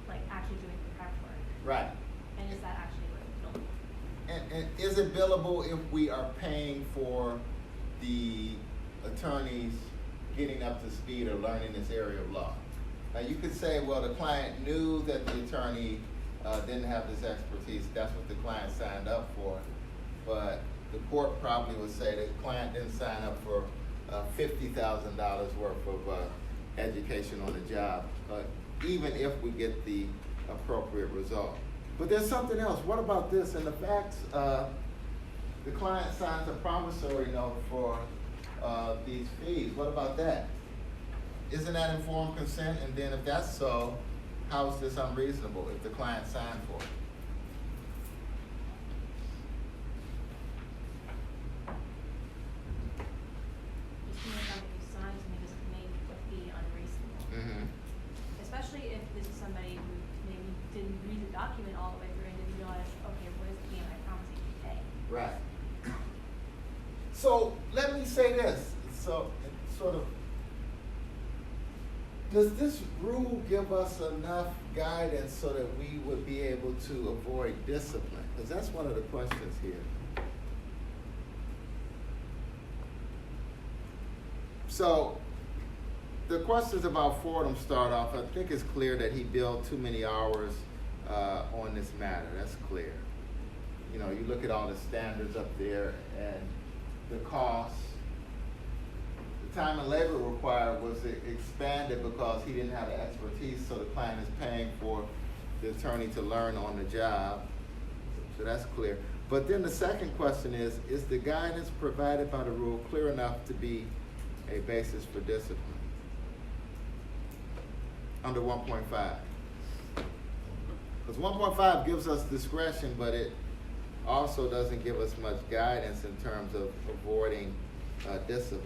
like, actually doing the prep work? Right. And is that actually what it's billed? And is it billable if we are paying for the attorneys getting up to speed or learning this area of law? Now you could say, well, the client knew that the attorney didn't have this expertise. That's what the client signed up for. But the court probably would say the client didn't sign up for $50,000 worth of education on the job, even if we get the appropriate result. But there's something else. What about this? In the facts, the client signs a promissory note for these fees. What about that? Isn't that informed consent? And then if that's so, how is this unreasonable if the client signed for it? Just being somebody who signs to me doesn't make the fee unreasonable. Mm-hmm. Especially if this is somebody who maybe didn't read the document all the way through and didn't realize, okay, what is the fee I'm Right. So let me say this, so sort of, does this rule give us enough guidance so that we would be able to avoid discipline? Because that's one of the questions here. So the questions about Fordham start off, I think it's clear that he billed too many hours on this matter. That's clear. You know, you look at all the standards up there and the costs. The time and labor required was expanded because he didn't have the expertise, so the client is paying for the attorney to learn on the job. So that's clear. But then the second question is the guidance provided by the rule clear enough to be a basis for discipline? Under 1.5. Because 1.5 gives us discretion, but it also doesn't give us much guidance in terms of avoiding discipline.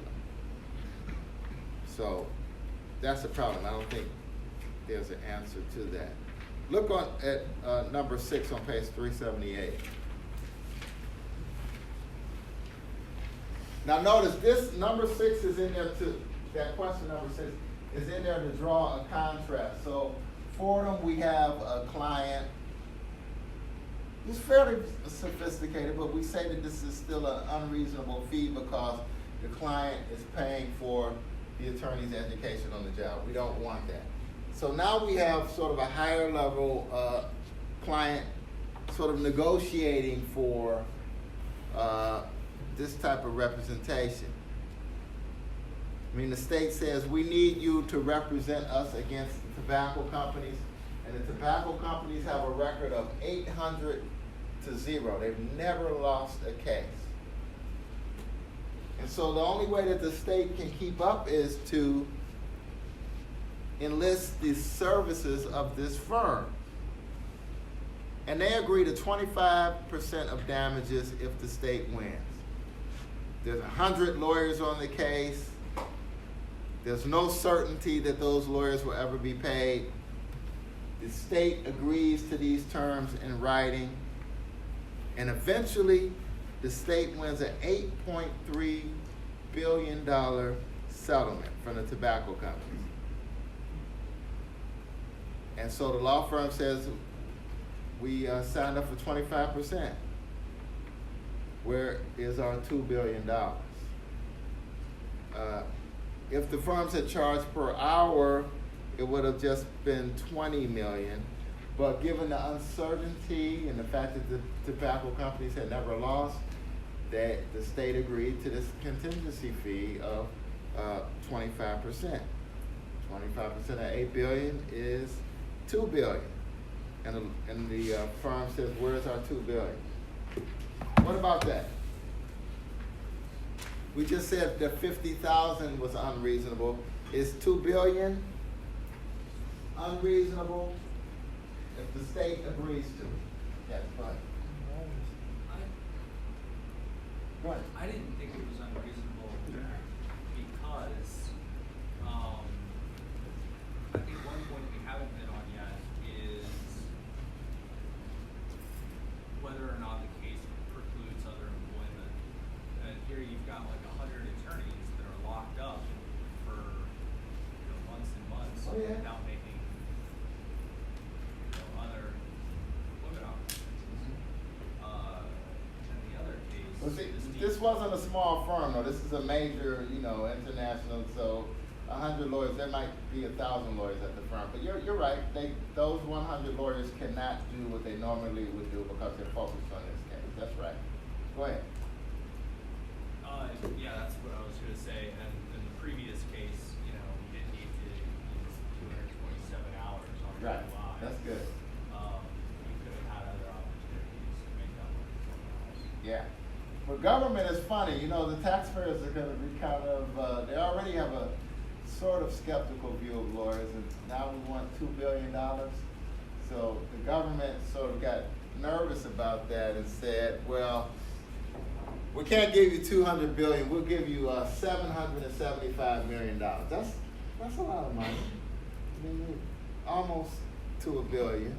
So that's a problem. I don't think there's an answer to that. Look at number 6 on page 378. Now notice this number 6 is in there that question number 6 is in there to draw a contrast. So Fordham, we have a client who's fairly sophisticated, but we say that this is still an unreasonable fee because the client is paying for the attorney's education on the job. We don't want that. So now we have sort of a higher level client sort of negotiating for this type of representation. I mean, the state says we need you to represent us against the tobacco companies, and the tobacco companies have a record of 800 to 0. They've never lost a case. And so the only way that the state can keep up is to enlist the services of this firm. And they agree to 25% of damages if the state wins. There's 100 lawyers on the case. There's no certainty that those lawyers will ever be paid. The state agrees to these terms in writing. And eventually, the state wins an $8.3 billion settlement from the tobacco companies. And so the law firm says, we signed up for 25%. Where is our $2 billion? If the firms had charged per hour, it would have just been $20 million. But given the uncertainty and the fact that the tobacco companies had never lost, that the state agreed to this contingency fee of 25%. 25% of $8 billion is $2 billion. And the firm says, where's our $2 billion? What about that? We just said that 50,000 was unreasonable. Is $2 billion unreasonable if the state agrees to it? That's fine. Go ahead. I didn't think it was unreasonable because I think one point we haven't been on yet is whether or not the case precludes other employment. And here you've got like 100 attorneys that are locked up for months and months without making other employment opportunities. And the other case, Well, see, this wasn't a small firm, though. This is a major, international. So, 100 lawyers. There might be 1,000 lawyers at the firm. But you're right. Those 100 lawyers cannot do what they normally would do because they're focused on this case. That's right. Go ahead. Yeah, that's what I was going to say. And in the previous case, we didn't need to use 227 hours on Right. July. That's good. You could have had other opportunities to make that work somewhere else. Yeah. But government is funny. The taxpayers are going to be kind of, they already have a sort of skeptical view of lawyers, and now we want $2 billion. So the government sort of got nervous about that and said, well, we can't give you $200 billion. We'll give you $775 million. That's a lot of money. I mean, almost to $1 billion.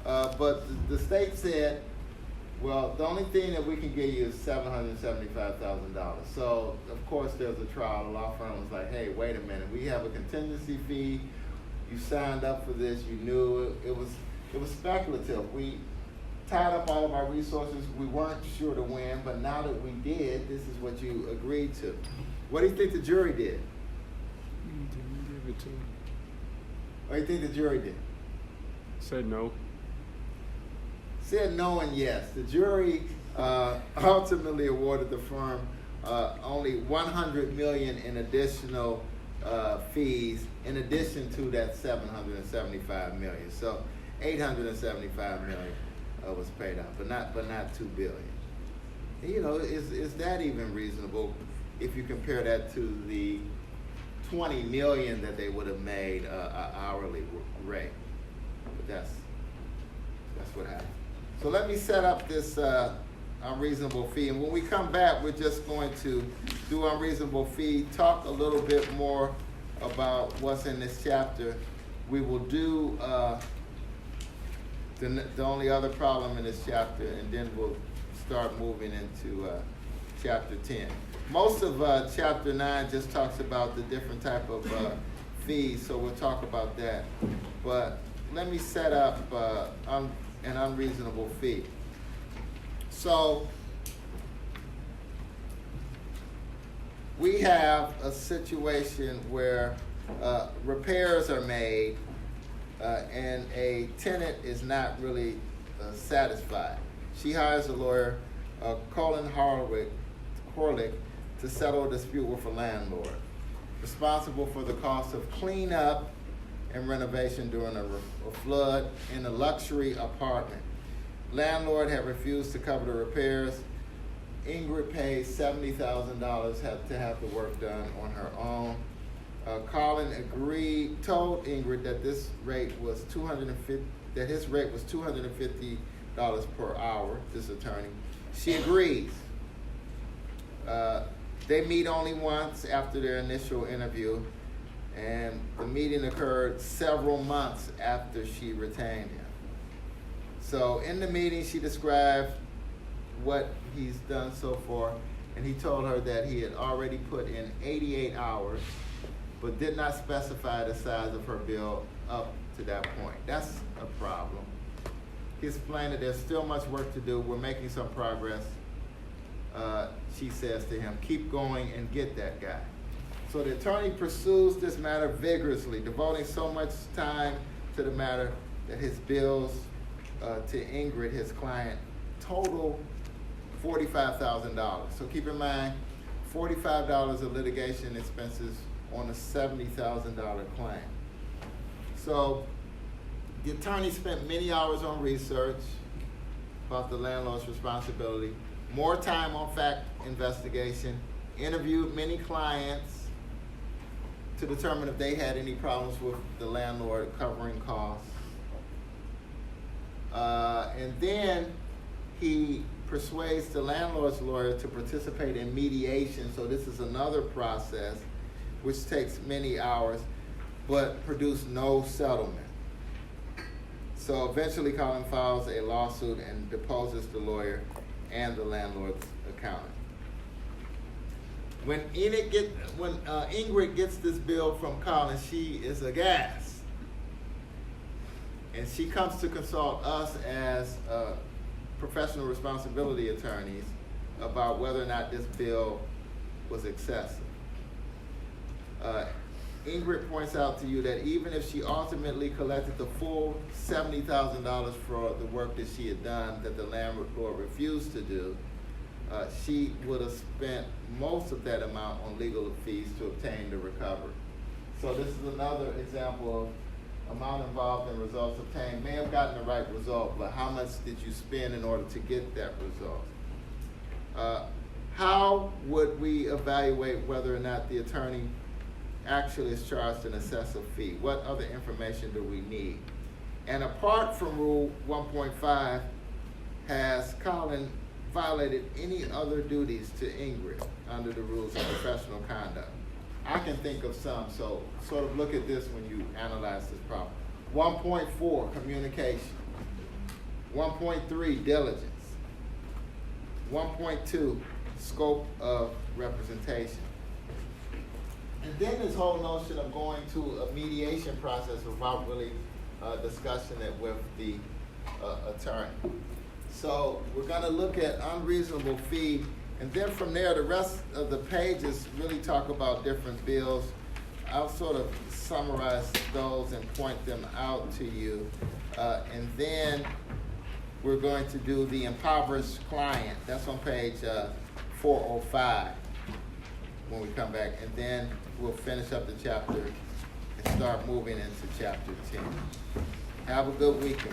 But the state said, Well, the only thing that we can give you is $775,000. So, of course, there's a trial. The law firm was like, hey, wait a minute. We have a contingency fee. You signed up for this. You knew it was speculative. We tied up all of our resources. We weren't sure to win, but now that we did, this is what you agreed to. What do you think the jury did? Give it to him. What do you think the jury did? Said no. Said no and yes. The jury ultimately awarded the firm only $100 million in additional fees, in addition to that $775 million. So $875 million was paid out, but not $2 billion. And, you know, is that even reasonable if you compare that to the $20 million that they would have made hourly rate? But that's what happened. So let me set up this unreasonable fee, and when we come back, we're just going to do unreasonable fee, talk a little bit more about what's in this chapter. We will do the only other problem in this chapter, and then we'll start moving into chapter 10. Most of chapter 9 just talks about the different type of fees, so we'll talk about that. But let me set up an unreasonable fee. So we have a situation where repairs are made and a tenant is not really satisfied. She hires a lawyer, Colin Horlick, to settle a dispute with a landlord, responsible for the cost of cleanup and renovation during a flood in a luxury apartment. Landlord had refused to cover the repairs. Ingrid paid $70,000 to have the work done on her own. Colin told Ingrid that his rate was $250 per hour, this attorney. She agrees. They meet only once after their initial interview, and the meeting occurred several months after she retained him. So in the meeting, she described what he's done so far, and he told her that he had already put in 88 hours, but did not specify the size of her bill up to that point. That's a problem. He explained that there's still much work to do. We're making some progress. She says to him, keep going and get that guy. So the attorney pursues this matter vigorously, devoting so much time to the matter that his bills to Ingrid, his client, total $45,000. So keep in mind, $45 of litigation expenses on a $70,000 claim. So the attorney spent many hours on research about the landlord's responsibility, more time on fact investigation, interviewed many clients to determine if they had any problems with the landlord covering costs. And then he persuades the landlord's lawyer to participate in mediation. So this is another process which takes many hours, but produced no settlement. So eventually Colin files a lawsuit and deposes the lawyer and the landlord's accountant. When Ingrid gets this bill from Colin, she is aghast. And she comes to consult us as professional responsibility attorneys about whether or not this bill was excessive. Ingrid points out to you that even if she ultimately collected the full $70,000 for the work that she had done that the landlord refused to do, she would have spent most of that amount on legal fees to obtain the recovery. So this is another example of amount involved and results obtained. May have gotten the right result, but how much did you spend in order to get that result? How would we evaluate whether or not the attorney actually is charged an excessive fee? What other information do we need? And apart from Rule 1.5, has Colin violated any other duties to Ingrid under the rules of professional conduct? I can think of some, so sort of look at this when you analyze this problem. 1.4, communication. 1.3, diligence. 1.2, scope of representation. And then this whole notion of going to a mediation process without really discussing it with the attorney. So we're gonna look at unreasonable fee, and then from there, the rest of the pages really talk about different bills. I'll sort of summarize those and point them out to you. And then we're going to do the impoverished client. That's on page 405 when we come back. And then we'll finish up the chapter and start moving into chapter 10. Have a good weekend.